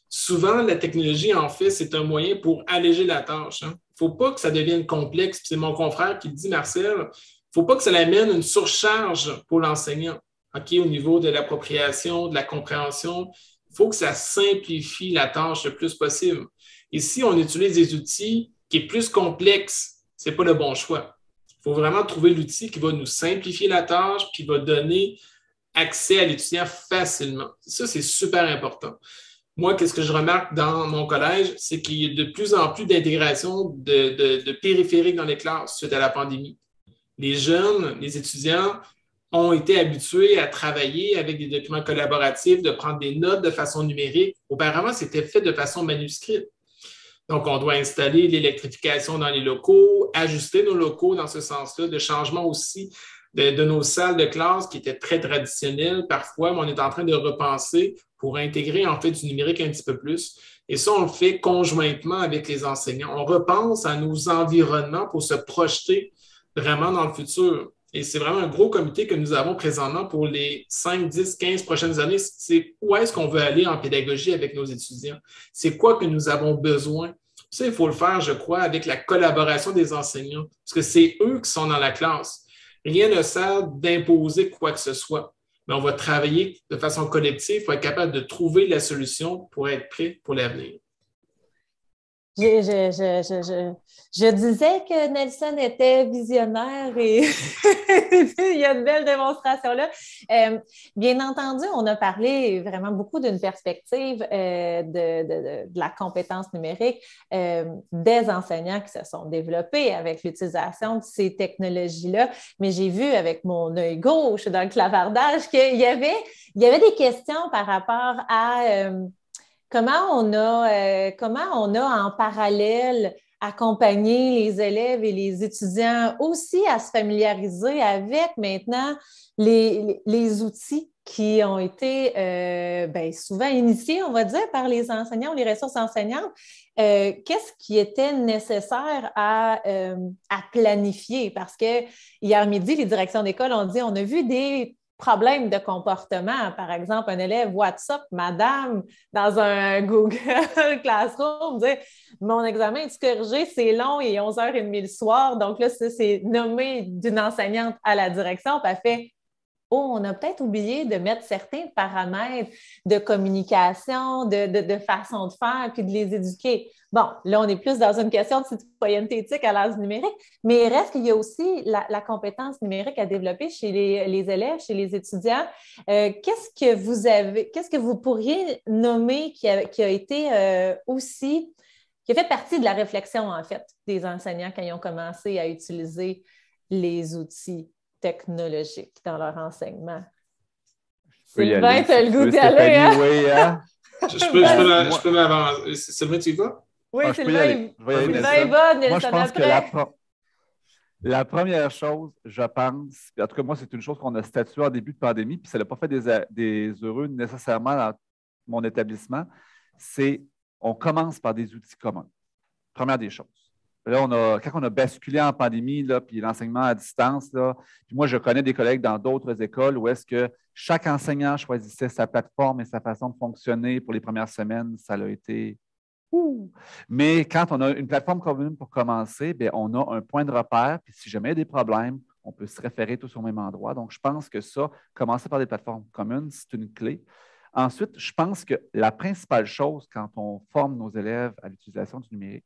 Souvent, la technologie, en fait, c'est un moyen pour alléger la tâche. Il ne faut pas que ça devienne complexe. C'est mon confrère qui le dit, Marcel, il ne faut pas que ça amène une surcharge pour l'enseignant, au niveau de l'appropriation, de la compréhension. Il faut que ça simplifie la tâche le plus possible. Et si on utilise des outils qui sont plus complexes, ce n'est pas le bon choix. Il faut vraiment trouver l'outil qui va nous simplifier la tâche puis qui va donner accès à l'étudiant facilement. Ça, c'est super important. Moi, qu'est-ce que je remarque dans mon collège, c'est qu'il y a de plus en plus d'intégration de périphériques dans les classes suite à la pandémie. Les jeunes, les étudiants ont été habitués à travailler avec des documents collaboratifs, de prendre des notes de façon numérique. Auparavant, c'était fait de façon manuscrite. Donc, on doit installer l'électrification dans les locaux, ajuster nos locaux dans ce sens-là, de changement aussi de nos salles de classe qui étaient très traditionnelles parfois, mais on est en train de repenser pour intégrer en fait du numérique un petit peu plus. Et ça, on le fait conjointement avec les enseignants. On repense à nos environnements pour se projeter vraiment dans le futur. Et c'est vraiment un gros comité que nous avons présentement pour les 5, 10, 15 prochaines années. C'est où est-ce qu'on veut aller en pédagogie avec nos étudiants? C'est quoi que nous avons besoin? Ça, il faut le faire, je crois, avec la collaboration des enseignants, parce que c'est eux qui sont dans la classe. Rien ne sert d'imposer quoi que ce soit, mais on va travailler de façon collective pour être capable de trouver la solution pour être prêt pour l'avenir. Je disais que Nelson était visionnaire et il y a une belle démonstration là. Bien entendu, on a parlé vraiment beaucoup d'une perspective de la compétence numérique des enseignants qui se sont développés avec l'utilisation de ces technologies-là. Mais j'ai vu avec mon œil gauche dans le clavardage qu'il y avait des questions par rapport à comment on a en parallèle accompagné les élèves et les étudiants aussi à se familiariser avec maintenant les outils qui ont été souvent initiés, on va dire, par les enseignants ou les ressources enseignantes. Qu'est-ce qui était nécessaire à planifier? Parce que hier midi, les directions d'école ont dit on a vu des problème de comportement. Par exemple, un élève WhatsApp, madame, dans un Google Classroom, dit « Mon examen est corrigé, c'est long et 11h30 le soir. » Donc là, c'est nommé d'une enseignante à la direction. Puis elle fait « Oh, on a peut-être oublié de mettre certains paramètres de communication, de façon de faire, puis de les éduquer. » Bon, là, on est plus dans une question de citoyenneté éthique à l'âge numérique, mais il reste qu'il y a aussi la compétence numérique à développer chez les élèves, chez les étudiants. Qu'est-ce que vous pourriez nommer qui a été aussi, qui a fait partie de la réflexion, en fait, des enseignants quand ils ont commencé à utiliser les outils technologiques dans leur enseignement? Sylvain, tu as le goût d'y aller, hein? Oui, hein? Je peux m'avancer. Sylvain, tu y vas? Oui, Sylvain, Sylvain, il va, Nelson, moi, je pense après. La première chose, je pense, en tout cas, moi, c'est une chose qu'on a statuée en début de pandémie, puis ça n'a pas fait des heureux nécessairement dans mon établissement, c'est on commence par des outils communs. Première des choses. Là, quand on a basculé en pandémie, là, puis l'enseignement à distance, là, puis moi, je connais des collègues dans d'autres écoles où est-ce que chaque enseignant choisissait sa plateforme et sa façon de fonctionner pour les premières semaines. Ça a été ouh. Mais quand on a une plateforme commune pour commencer, bien, on a un point de repère, puis si jamais il y a des problèmes, on peut se référer tous au même endroit. Donc, je pense que ça, commencer par des plateformes communes, c'est une clé. Ensuite, je pense que la principale chose quand on forme nos élèves à l'utilisation du numérique,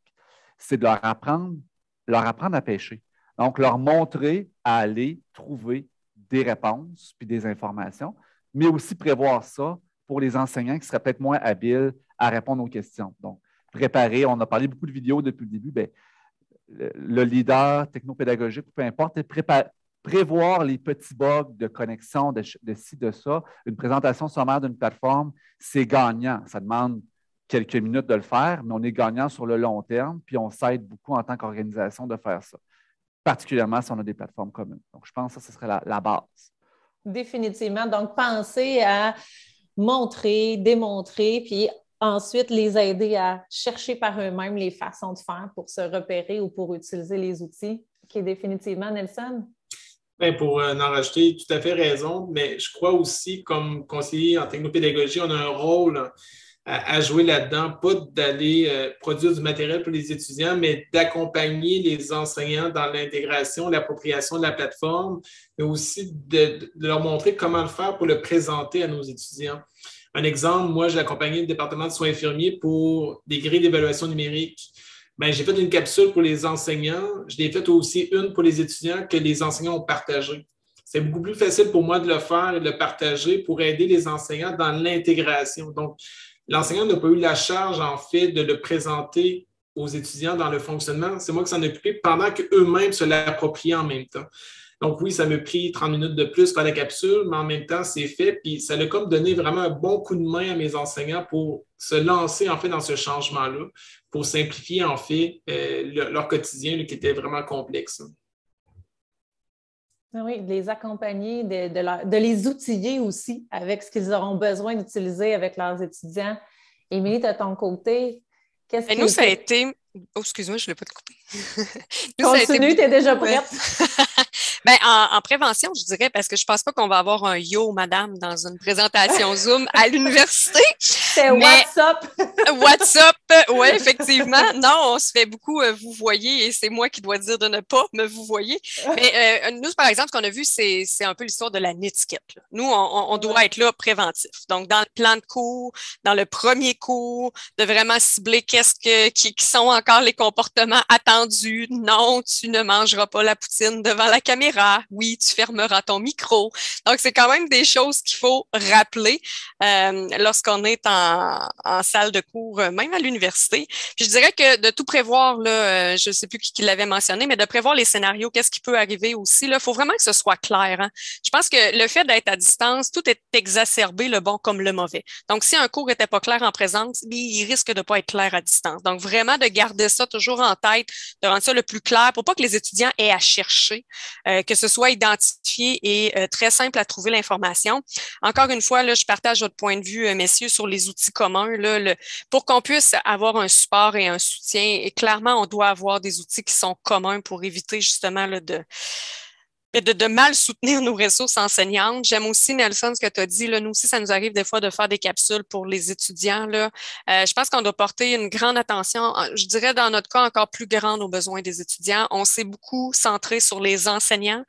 c'est de leur apprendre à pêcher. Donc, leur montrer à aller trouver des réponses puis des informations, mais aussi prévoir ça pour les enseignants qui seraient peut-être moins habiles à répondre aux questions. Donc, préparer, on a parlé beaucoup de vidéos depuis le début, bien, le leader technopédagogique, peu importe, prévoir les petits bugs de connexion, de ci, de ça. Une présentation sommaire d'une plateforme, c'est gagnant. Ça demande quelques minutes de le faire, mais on est gagnant sur le long terme, puis on s'aide beaucoup en tant qu'organisation de faire ça, particulièrement si on a des plateformes communes. Donc, je pense que ça serait la base. Définitivement. Donc, penser à montrer, démontrer, puis ensuite les aider à chercher par eux-mêmes les façons de faire pour se repérer ou pour utiliser les outils. OK, définitivement, Nelson? Bien, pour en rajouter, tout à fait raison, mais je crois aussi, comme conseiller en technopédagogie, on a un rôle à jouer là-dedans, pas d'aller produire du matériel pour les étudiants, mais d'accompagner les enseignants dans l'intégration, l'appropriation de la plateforme, mais aussi de leur montrer comment le faire pour le présenter à nos étudiants. Un exemple, moi, j'ai accompagné le département de soins infirmiers pour des grilles d'évaluation numérique. Bien, j'ai fait une capsule pour les enseignants. Je l'ai fait aussi une pour les étudiants que les enseignants ont partagée. C'est beaucoup plus facile pour moi de le faire et de le partager pour aider les enseignants dans l'intégration. Donc, l'enseignant n'a pas eu la charge, en fait, de le présenter aux étudiants dans le fonctionnement. C'est moi qui s'en ai occupé pendant qu'eux-mêmes se l'appropriaient en même temps. Donc oui, ça m'a pris 30 minutes de plus faire la capsule, mais en même temps, c'est fait. Puis ça a comme donné vraiment un bon coup de main à mes enseignants pour se lancer, en fait, dans ce changement-là, pour simplifier, en fait, leur quotidien, qui était vraiment complexe. Oui, de les accompagner, de les outiller aussi avec ce qu'ils auront besoin d'utiliser avec leurs étudiants. Émilie, de ton côté, qu'est-ce que... Nous, ça a été... Oh, excuse-moi, je ne l'ai pas te couper. Continue, tu es déjà prête. Bien, en prévention, je dirais, parce que je ne pense pas qu'on va avoir un yo, madame, dans une présentation Zoom à l'université. C'est WhatsApp. WhatsApp, oui, effectivement. Non, on se fait beaucoup vous voyez et c'est moi qui dois dire de ne pas me vous voyez. Mais nous, par exemple, ce qu'on a vu, c'est un peu l'histoire de la netiquette. Là. Nous, on doit être là préventif. Donc, dans le plan de cours, dans le premier cours, de vraiment cibler qui sont encore les comportements attendus. Non, tu ne mangeras pas la poutine devant la caméra. Oui, tu fermeras ton micro. Donc, c'est quand même des choses qu'il faut rappeler lorsqu'on est en salle de cours, même à l'université. Puis je dirais que de tout prévoir, là, je ne sais plus qui l'avait mentionné, mais de prévoir les scénarios, qu'est-ce qui peut arriver aussi. Il faut vraiment que ce soit clair. Hein? Je pense que le fait d'être à distance, tout est exacerbé, le bon comme le mauvais. Donc, si un cours n'était pas clair en présence, il risque de ne pas être clair à distance. Donc, vraiment de garder ça toujours en tête, de rendre ça le plus clair pour pas que les étudiants aient à chercher, que ce soit identifié et très simple à trouver l'information. Encore une fois, là, je partage votre point de vue, messieurs, sur les outils communs. Là, pour qu'on puisse avoir un support et un soutien, et clairement, on doit avoir des outils qui sont communs pour éviter justement là, de mal soutenir nos ressources enseignantes. J'aime aussi, Nelson, ce que tu as dit. Là, nous aussi, ça nous arrive des fois de faire des capsules pour les étudiants. Là. Je pense qu'on doit porter une grande attention, je dirais dans notre cas encore plus grande aux besoins des étudiants. On s'est beaucoup centré sur les enseignants.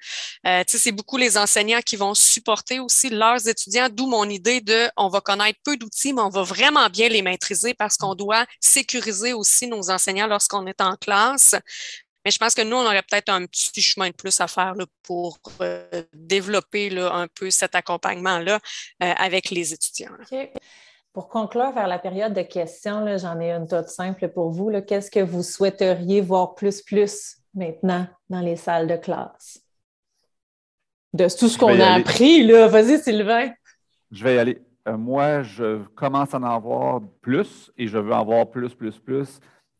C'est beaucoup les enseignants qui vont supporter aussi leurs étudiants, d'où mon idée de on va connaître peu d'outils, mais on va vraiment bien les maîtriser parce qu'on doit sécuriser aussi nos enseignants lorsqu'on est en classe. Mais je pense que nous, on aurait peut-être un petit chemin de plus à faire là, pour développer là, un peu cet accompagnement-là avec les étudiants. Okay. Pour conclure vers la période de questions, là, j'en ai une toute simple pour vous. Là. Qu'est-ce que vous souhaiteriez voir plus maintenant dans les salles de classe? De tout ce qu'on a appris, là. Vas-y, Sylvain. Je vais y aller. Moi, je commence à en voir plus et je veux en voir plus.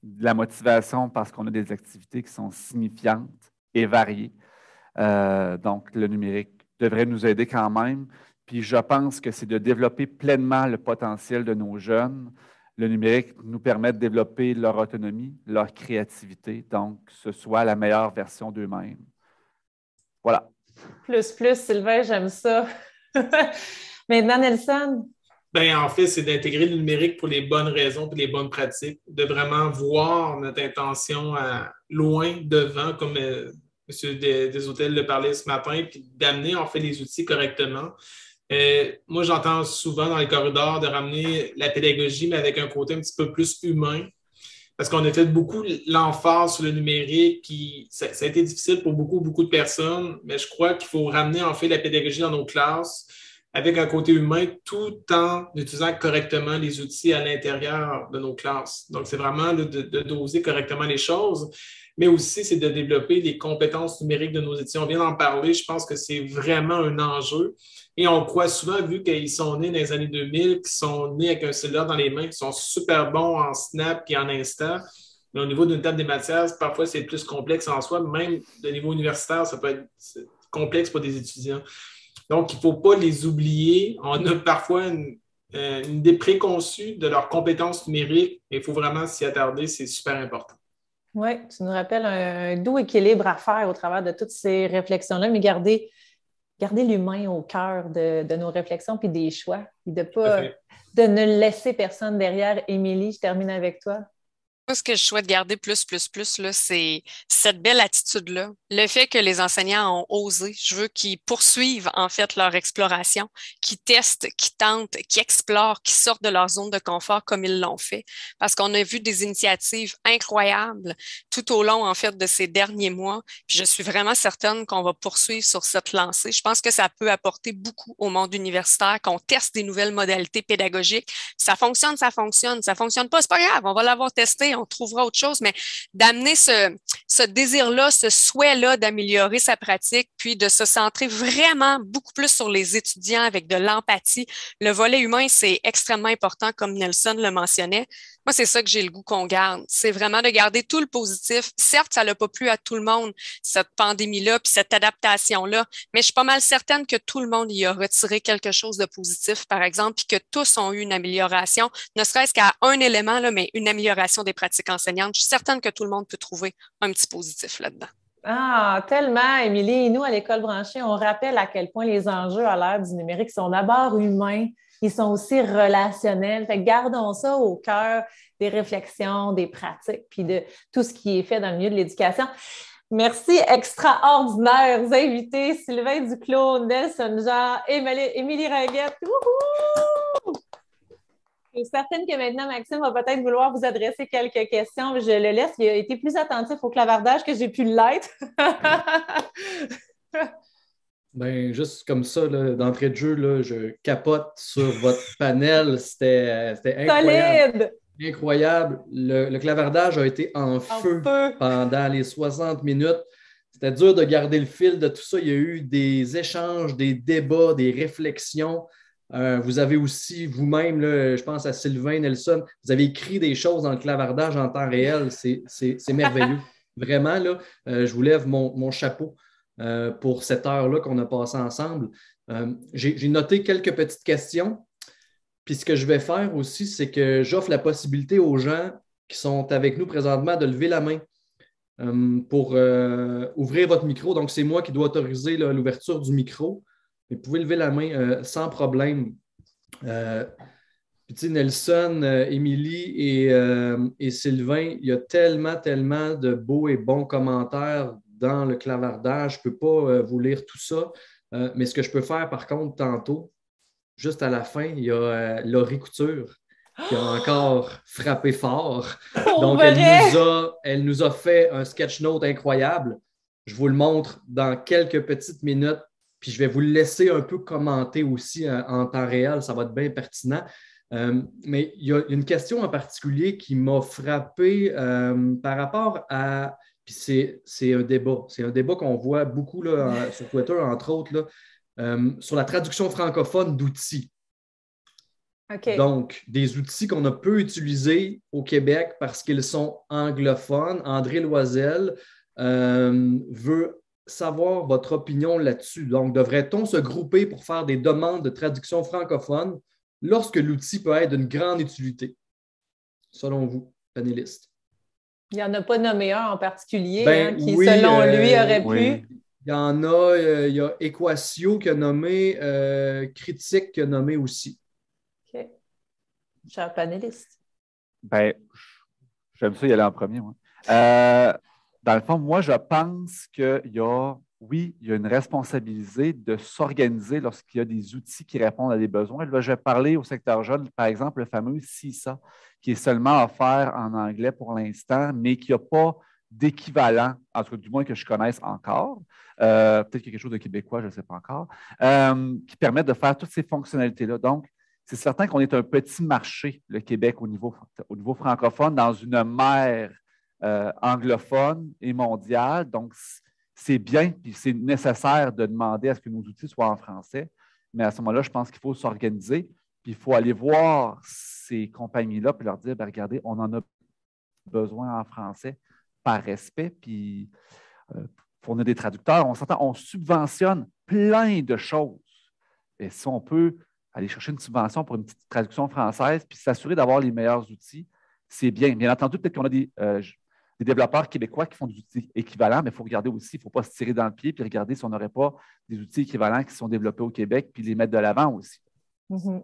De la motivation parce qu'on a des activités qui sont signifiantes et varié. Donc, le numérique devrait nous aider quand même. Puis je pense que c'est de développer pleinement le potentiel de nos jeunes. Le numérique nous permet de développer leur autonomie, leur créativité, donc que ce soit la meilleure version d'eux-mêmes. Voilà. Plus, Sylvain, j'aime ça. Maintenant, Nelson. Ben, en fait, c'est d'intégrer le numérique pour les bonnes raisons, pour les bonnes pratiques, de vraiment voir notre intention loin, devant, comme M. Deshôtels le parlait ce matin, puis d'amener en fait les outils correctement. Moi, j'entends souvent dans les corridors de ramener la pédagogie, mais avec un côté un petit peu plus humain, parce qu'on a fait beaucoup l'emphase sur le numérique, puis ça a été difficile pour beaucoup de personnes, mais je crois qu'il faut ramener en fait la pédagogie dans nos classes, avec un côté humain, tout en utilisant correctement les outils à l'intérieur de nos classes. Donc, c'est vraiment là, de doser correctement les choses, mais aussi, c'est de développer les compétences numériques de nos étudiants. On vient d'en parler, je pense que c'est vraiment un enjeu. Et on croit souvent, vu qu'ils sont nés dans les années 2000, qu'ils sont nés avec un cellulaire dans les mains, qu'ils sont super bons en Snap et en Insta. Mais au niveau d'une table des matières, parfois, c'est plus complexe en soi. Même de niveau universitaire, ça peut être complexe pour des étudiants. Donc, il ne faut pas les oublier. On a parfois une idée préconçue de leurs compétences numériques, mais il faut vraiment s'y attarder, c'est super important. Oui, tu nous rappelles un doux équilibre à faire au travers de toutes ces réflexions-là, mais garder l'humain au cœur de nos réflexions puis des choix, et de ne laisser personne derrière. Émilie, je termine avec toi. Moi, ce que je souhaite garder plus, là, c'est cette belle attitude-là. Le fait que les enseignants ont osé. Je veux qu'ils poursuivent, en fait, leur exploration, qu'ils testent, qu'ils tentent, qu'ils explorent, qu'ils sortent de leur zone de confort comme ils l'ont fait. Parce qu'on a vu des initiatives incroyables tout au long, en fait, de ces derniers mois. Puis je suis vraiment certaine qu'on va poursuivre sur cette lancée. Je pense que ça peut apporter beaucoup au monde universitaire, qu'on teste des nouvelles modalités pédagogiques. Ça fonctionne, ça fonctionne. Ça fonctionne pas, c'est pas grave. On va l'avoir testé. On trouvera autre chose, mais d'amener ce désir-là, ce souhait-là d'améliorer sa pratique, puis de se centrer vraiment beaucoup plus sur les étudiants avec de l'empathie. Le volet humain, c'est extrêmement important, comme Nelson le mentionnait. Moi, c'est ça que j'ai le goût qu'on garde. C'est vraiment de garder tout le positif. Certes, ça n'a pas plu à tout le monde, cette pandémie-là, puis cette adaptation-là, mais je suis pas mal certaine que tout le monde y a retiré quelque chose de positif, par exemple, puis que tous ont eu une amélioration, ne serait-ce qu'à un élément, là, mais une amélioration des pratiques enseignantes. Je suis certaine que tout le monde peut trouver un petit positif là-dedans. Ah, tellement, Émilie. Et nous, à l'École branchée, on rappelle à quel point les enjeux à l'ère du numérique sont d'abord humains, ils sont aussi relationnels. Fait que gardons ça au cœur des réflexions, des pratiques, puis de tout ce qui est fait dans le milieu de l'éducation. Merci, extraordinaires invités, Sylvain Duclos, Nelson Jean, Émilie Ringuette. Wouhou! Je suis certaine que maintenant, Maxime va peut-être vouloir vous adresser quelques questions. Je le laisse. Il a été plus attentif au clavardage que j'ai pu l'être. Ben, juste comme ça, là, d'entrée de jeu, là, je capote sur votre panel. C'était incroyable. Solide! Incroyable. Le clavardage a été en feu pendant les 60 minutes. C'était dur de garder le fil de tout ça. Il y a eu des échanges, des débats, des réflexions. Vous avez aussi vous-même, là, je pense à Sylvain, Nelson, vous avez écrit des choses dans le clavardage en temps réel. C'est merveilleux. Vraiment, là, je vous lève mon chapeau pour cette heure-là qu'on a passée ensemble. J'ai noté quelques petites questions. Puis ce que je vais faire aussi, c'est que j'offre la possibilité aux gens qui sont avec nous présentement de lever la main pour ouvrir votre micro. Donc, c'est moi qui dois autoriser l'ouverture du micro. Mais vous pouvez lever la main sans problème. Puis, tu sais, Nelson, Émilie et Sylvain, il y a tellement de beaux et bons commentaires dans le clavardage. Je ne peux pas vous lire tout ça. Mais ce que je peux faire, par contre, tantôt, juste à la fin, il y a Laurie Couture qui a encore frappé fort. Donc, elle nous a fait un sketch note incroyable. Je vous le montre dans quelques petites minutes. Puis je vais vous le laisser un peu commenter aussi en temps réel. Ça va être bien pertinent. Mais il y a une question en particulier qui m'a frappé par rapport à... Puis c'est un débat. C'est un débat qu'on voit beaucoup là, sur Twitter, entre autres, là, sur la traduction francophone d'outils. Okay. Donc, des outils qu'on a peu utilisés au Québec parce qu'ils sont anglophones. André Loisel veut savoir votre opinion là-dessus. Donc, devrait-on se grouper pour faire des demandes de traduction francophone lorsque l'outil peut être d'une grande utilité, selon vous, panélistes? Il n'y en a pas nommé un en particulier qui, oui, selon lui, aurait oui. pu. Il y en a, il y a Equatio qui a nommé, Critique qui a nommé aussi. OK. Cher panéliste. Ben, j'aime ça y aller en premier, moi. Dans le fond, moi, je pense qu'il y a, oui, il y a une responsabilité de s'organiser lorsqu'il y a des outils qui répondent à des besoins. Là, je vais parler au secteur jeune, par exemple, le fameux CISA, qui est seulement offert en anglais pour l'instant, mais qui n'a pas d'équivalent, en tout cas, du moins que je connaisse encore. Peut-être qu'il y a quelque chose de québécois, je ne sais pas encore, qui permet de faire toutes ces fonctionnalités-là. Donc, c'est certain qu'on est un petit marché, le Québec, au niveau francophone, dans une mer anglophone et mondiale. Donc, c'est bien, puis c'est nécessaire de demander à ce que nos outils soient en français. Mais à ce moment-là, je pense qu'il faut s'organiser, puis il faut aller voir ces compagnies-là, puis leur dire, bien, regardez, on en a besoin en français par respect, puis fournir des traducteurs. On s'entend, on subventionne plein de choses. Et si on peut aller chercher une subvention pour une petite traduction française, puis s'assurer d'avoir les meilleurs outils, c'est bien. Bien entendu, peut-être qu'on a des développeurs québécois qui font des outils équivalents, mais il faut regarder aussi, il ne faut pas se tirer dans le pied, puis regarder si on n'aurait pas des outils équivalents qui sont développés au Québec, puis les mettre de l'avant aussi. Mm-hmm.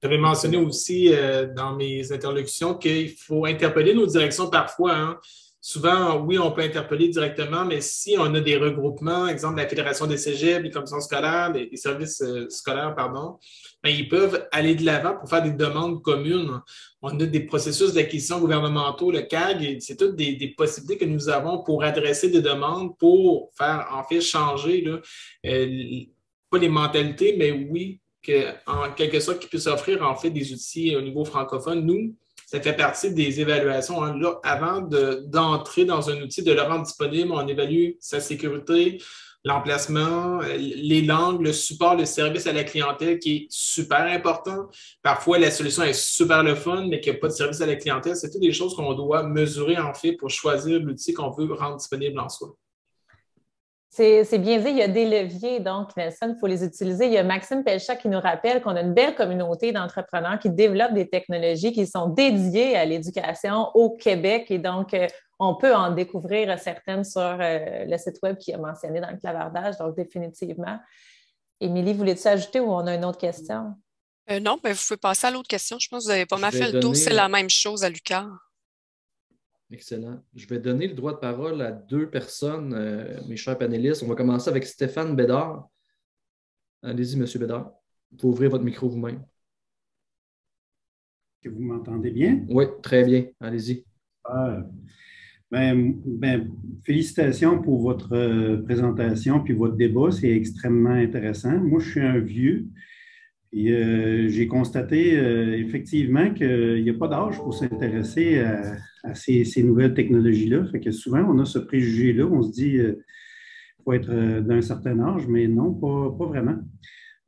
J'avais mentionné aussi dans mes interlocutions qu'il faut interpeller nos directions parfois. Hein. Souvent, oui, on peut interpeller directement, mais si on a des regroupements, exemple la Fédération des cégeps, les commissions scolaires, les services scolaires, pardon, bien, ils peuvent aller de l'avant pour faire des demandes communes. On a des processus d'acquisition gouvernementaux, le CAG, et c'est toutes des possibilités que nous avons pour adresser des demandes, pour faire, en fait, changer, là, pas les mentalités, mais oui, en quelque sorte, qu'ils puissent offrir, en fait, des outils au niveau francophone. Nous, ça fait partie des évaluations. Hein. Là, avant d'entrer dans un outil, de le rendre disponible, on évalue sa sécurité, l'emplacement, les langues, le support, le service à la clientèle qui est super important. Parfois, la solution est super le fun, mais qu'il n'y a pas de service à la clientèle. C'est toutes des choses qu'on doit mesurer, en fait, pour choisir l'outil qu'on veut rendre disponible en soi. C'est bien dit, il y a des leviers, donc, Nelson, il faut les utiliser. Il y a Maxime Pelchat qui nous rappelle qu'on a une belle communauté d'entrepreneurs qui développent des technologies qui sont dédiées à l'éducation au Québec et donc, on peut en découvrir certaines sur le site web qui est mentionné dans le clavardage, donc définitivement. Émilie, voulais-tu ajouter ou on a une autre question? Non, mais vous pouvez passer à l'autre question. Je pense que vous avez pas mal fait le tour. C'est la même chose à l'UQAR. Excellent. Je vais donner le droit de parole à deux personnes, mes chers panélistes. On va commencer avec Stéphane Bédard. Allez-y, M. Bédard. Vous pouvez ouvrir votre micro vous-même. Est-ce que vous m'entendez bien? Oui, très bien. Allez-y. Félicitations pour votre présentation puis votre débat. C'est extrêmement intéressant. Moi, je suis un vieux. Et j'ai constaté effectivement qu'il n'y a pas d'âge pour s'intéresser à ces nouvelles technologies-là. Fait que souvent, on a ce préjugé-là, on se dit qu'il faut être d'un certain âge, mais non, pas vraiment.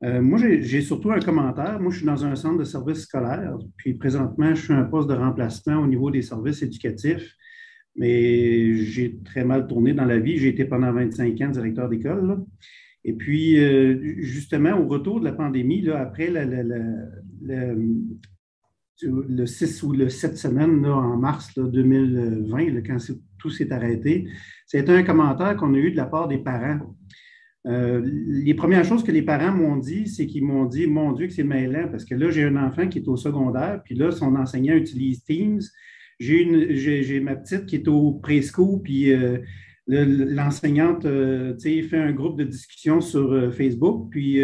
Moi, j'ai surtout un commentaire. Moi, je suis dans un centre de services scolaires, puis présentement, je suis un poste de remplacement au niveau des services éducatifs, mais j'ai très mal tourné dans la vie. J'ai été pendant 25 ans directeur d'école, là. Et puis, justement, au retour de la pandémie, là, après le 6 ou le 7 semaines là, en mars là, 2020, là, quand tout s'est arrêté, c'était un commentaire qu'on a eu de la part des parents. Les premières choses que les parents m'ont dit, c'est qu'ils m'ont dit « Mon Dieu, que c'est mêlant, parce que là, j'ai un enfant qui est au secondaire, puis là, son enseignant utilise Teams. J'ai ma petite qui est au preschool, puis l'enseignante fait un groupe de discussion sur Facebook, puis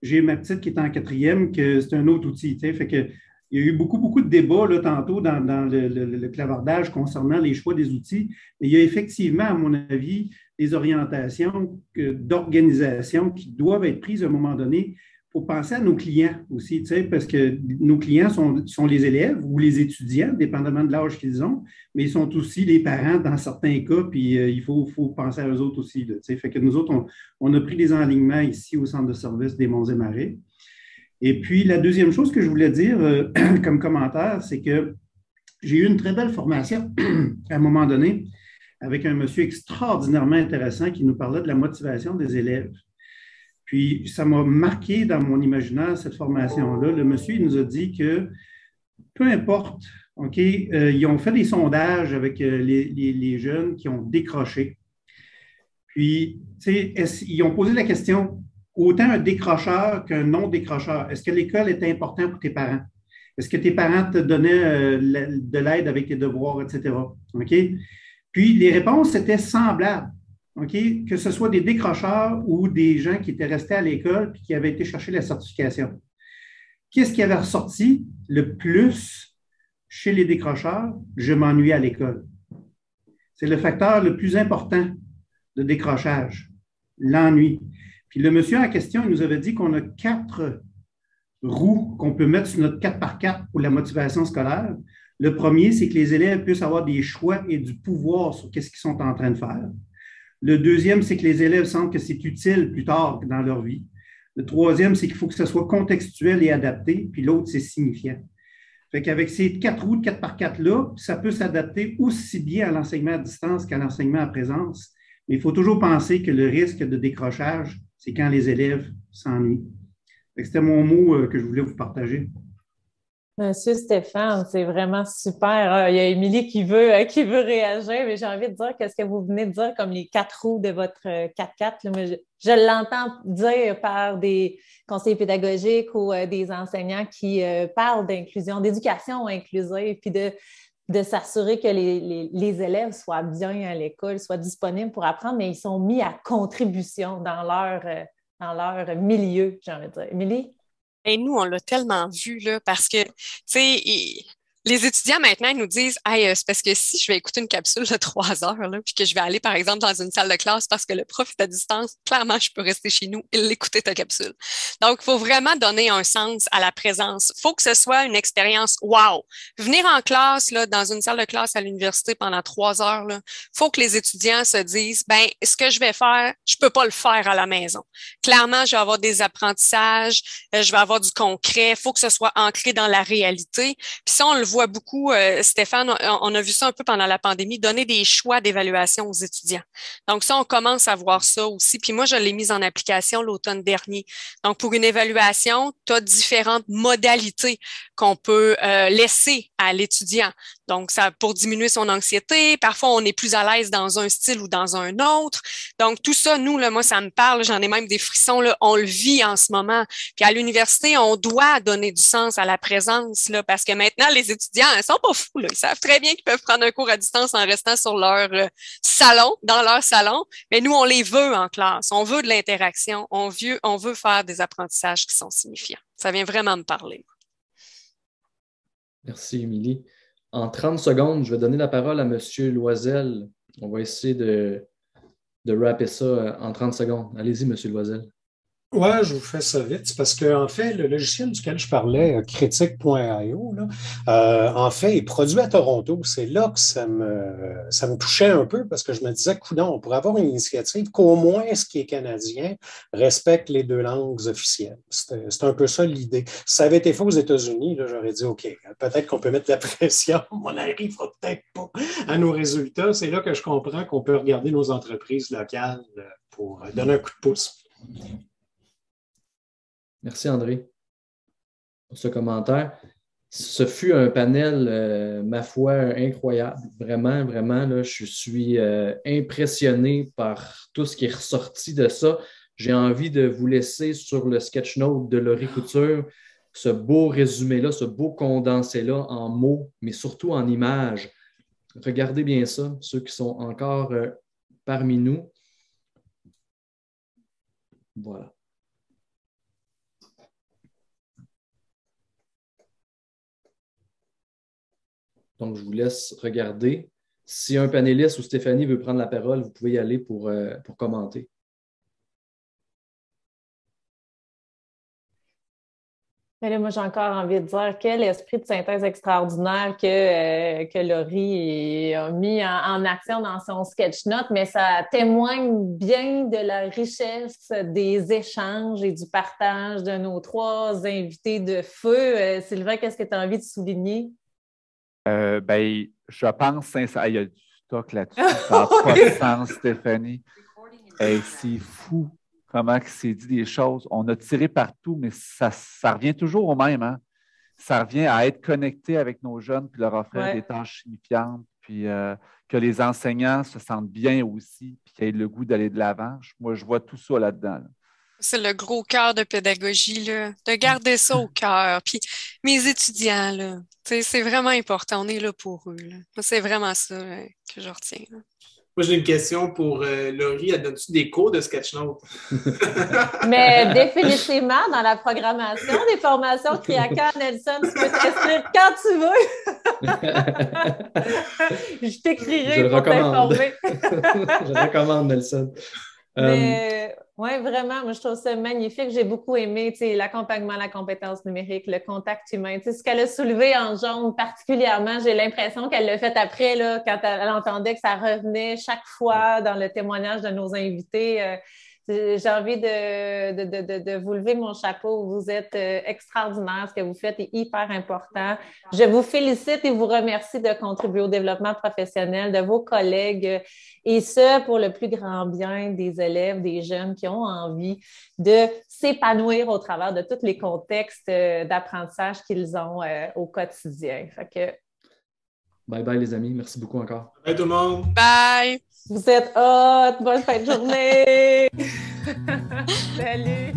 j'ai ma petite qui est en quatrième, que c'est un autre outil. Fait que, il y a eu beaucoup de débats là, tantôt dans le clavardage concernant les choix des outils. Mais il y a effectivement, à mon avis, des orientations d'organisation qui doivent être prises à un moment donné pour penser à nos clients aussi, parce que nos clients sont les élèves ou les étudiants, dépendamment de l'âge qu'ils ont, mais ils sont aussi les parents dans certains cas, puis il faut penser à eux autres aussi. Là, fait que nous autres, on a pris des enlignements ici au centre de service des Monts et Marais. Et puis, la deuxième chose que je voulais dire comme commentaire, c'est que j'ai eu une très belle formation à un moment donné avec un monsieur extraordinairement intéressant qui nous parlait de la motivation des élèves. Puis, ça m'a marqué dans mon imaginaire, cette formation-là. Le monsieur, il nous a dit que peu importe, OK, ils ont fait des sondages avec les jeunes qui ont décroché. Puis, tu sais, ils ont posé la question, autant un décrocheur qu'un non-décrocheur. Est-ce que l'école était importante pour tes parents? Est-ce que tes parents te donnaient de l'aide avec tes devoirs, etc.? OK? Puis, les réponses étaient semblables. OK? Que ce soit des décrocheurs ou des gens qui étaient restés à l'école et qui avaient été chercher la certification. Qu'est-ce qui avait ressorti le plus chez les décrocheurs? Je m'ennuie à l'école. C'est le facteur le plus important de décrochage, l'ennui. Puis le monsieur en question, il nous avait dit qu'on a 4 roues qu'on peut mettre sur notre 4x4 pour la motivation scolaire. Le premier, c'est que les élèves puissent avoir des choix et du pouvoir sur ce qu'ils sont en train de faire. Le deuxième, c'est que les élèves sentent que c'est utile plus tard dans leur vie. Le troisième, c'est qu'il faut que ce soit contextuel et adapté. Puis l'autre, c'est signifiant. Fait qu'avec ces 4 roues de 4x4-là, ça peut s'adapter aussi bien à l'enseignement à distance qu'à l'enseignement à présence. Mais il faut toujours penser que le risque de décrochage, c'est quand les élèves s'ennuient. C'était mon mot que je voulais vous partager. Monsieur Stéphane, c'est vraiment super. Il y a Émilie qui veut réagir, mais j'ai envie de dire qu'est-ce que vous venez de dire comme les 4 roues de votre 4x4. Là, je l'entends dire par des conseillers pédagogiques ou des enseignants qui parlent d'inclusion, d'éducation inclusive, puis de s'assurer que les élèves soient bien à l'école, soient disponibles pour apprendre, mais ils sont mis à contribution dans leur milieu, j'ai envie de dire. Émilie? Et nous, on l'a tellement vu, là, parce que, tu sais, les étudiants, maintenant, ils nous disent, hey, c'est parce que si je vais écouter une capsule de 3 heures, là, puis que je vais aller, par exemple, dans une salle de classe parce que le prof est à distance, clairement, je peux rester chez nous et l'écouter, ta capsule. Donc, il faut vraiment donner un sens à la présence. Il faut que ce soit une expérience wow. Venir en classe, là, dans une salle de classe à l'université pendant 3 heures, il faut que les étudiants se disent, ben, ce que je vais faire, je peux pas le faire à la maison. Clairement, je vais avoir des apprentissages, je vais avoir du concret. Il faut que ce soit ancré dans la réalité. Puis ça, on le voit beaucoup, Stéphane, on a vu ça un peu pendant la pandémie, donner des choix d'évaluation aux étudiants. Donc ça, on commence à voir ça aussi. Puis moi, je l'ai mis en application l'automne dernier. Donc pour une évaluation, tu as différentes modalités qu'on peut laisser à l'étudiant. Donc ça, pour diminuer son anxiété, parfois on est plus à l'aise dans un style ou dans un autre. Donc tout ça, nous, là, moi, ça me parle, j'en ai même des frissons, là, on le vit en ce moment. Puis à l'université, on doit donner du sens à la présence, là, parce que maintenant, les étudiants, ils sont pas fous, là. Ils savent très bien qu'ils peuvent prendre un cours à distance en restant sur leur salon, dans leur salon, mais nous, on les veut en classe. On veut de l'interaction. On veut faire des apprentissages qui sont signifiants. Ça vient vraiment me parler. Merci, Émilie. En 30 secondes, je vais donner la parole à M. Loisel. On va essayer de rapper ça en 30 secondes. Allez-y, M. Loisel. Oui, je vous fais ça vite. C'est parce qu'en fait, le logiciel duquel je parlais, critique.io, en fait, est produit à Toronto. C'est là que ça me touchait un peu parce que je me disais, coudonc, on pourrait avoir une initiative qu'au moins ce qui est canadien respecte les 2 langues officielles. C'est un peu ça l'idée. Si ça avait été fait aux États-Unis, là, j'aurais dit, OK, peut-être qu'on peut mettre la pression, mais on n'arrivera peut-être pas à nos résultats. C'est là que je comprends qu'on peut regarder nos entreprises locales pour donner un coup de pouce. Merci, André, pour ce commentaire. Ce fut un panel, ma foi, incroyable. Vraiment, vraiment, là, je suis impressionné par tout ce qui est ressorti de ça. J'ai envie de vous laisser sur le sketch note de Laurie Couture ce beau résumé-là, ce beau condensé-là en mots, mais surtout en images. Regardez bien ça, ceux qui sont encore parmi nous. Voilà. Donc, je vous laisse regarder. Si un panéliste ou Stéphanie veut prendre la parole, vous pouvez y aller pour commenter. Mais là, moi, j'ai encore envie de dire quel esprit de synthèse extraordinaire que Laurie a mis en action dans son sketch note, mais ça témoigne bien de la richesse des échanges et du partage de nos 3 invités de feu. Sylvain, qu'est-ce que tu as envie de souligner? Je pense sincèrement, il y a TikTok là-dessus. Ça n'a pas de sens, Stéphanie. Hey, c'est fou comment il s'est dit des choses. On a tiré partout, mais ça revient toujours au même. Hein? Ça revient à être connecté avec nos jeunes puis leur offrir des tâches signifiantes, puis que les enseignants se sentent bien aussi, puis qu'ils aient le goût d'aller de l'avant. Moi, je vois tout ça là-dedans. Là. C'est le gros cœur de pédagogie, là, de garder ça au cœur. Puis mes étudiants, là, c'est vraiment important. On est là pour eux. Là. Moi, c'est vraiment ça que je retiens. Là. Moi, j'ai une question pour Laurie. Elle donne-tu des cours de sketchnote? Mais définitivement, dans la programmation des formations Kriaka Nelson, tu peux t'inscrire quand tu veux. Je t'écrirai pour t'informer. Je le recommande, Nelson. Mais oui, vraiment, moi, je trouve ça magnifique. J'ai beaucoup aimé l'accompagnement à la compétence numérique, le contact humain. Ce qu'elle a soulevé en jaune particulièrement, j'ai l'impression qu'elle l'a fait après, là, quand elle entendait que ça revenait chaque fois dans le témoignage de nos invités. J'ai envie de vous lever mon chapeau. Vous êtes extraordinaire. Ce que vous faites est hyper important. Je vous félicite et vous remercie de contribuer au développement professionnel de vos collègues et ce, pour le plus grand bien des élèves, des jeunes qui ont envie de s'épanouir au travers de tous les contextes d'apprentissage qu'ils ont au quotidien. Fait que... Bye bye les amis. Merci beaucoup encore. Bye tout le monde. Bye! Vous êtes hot! Bonne fin de journée! Salut!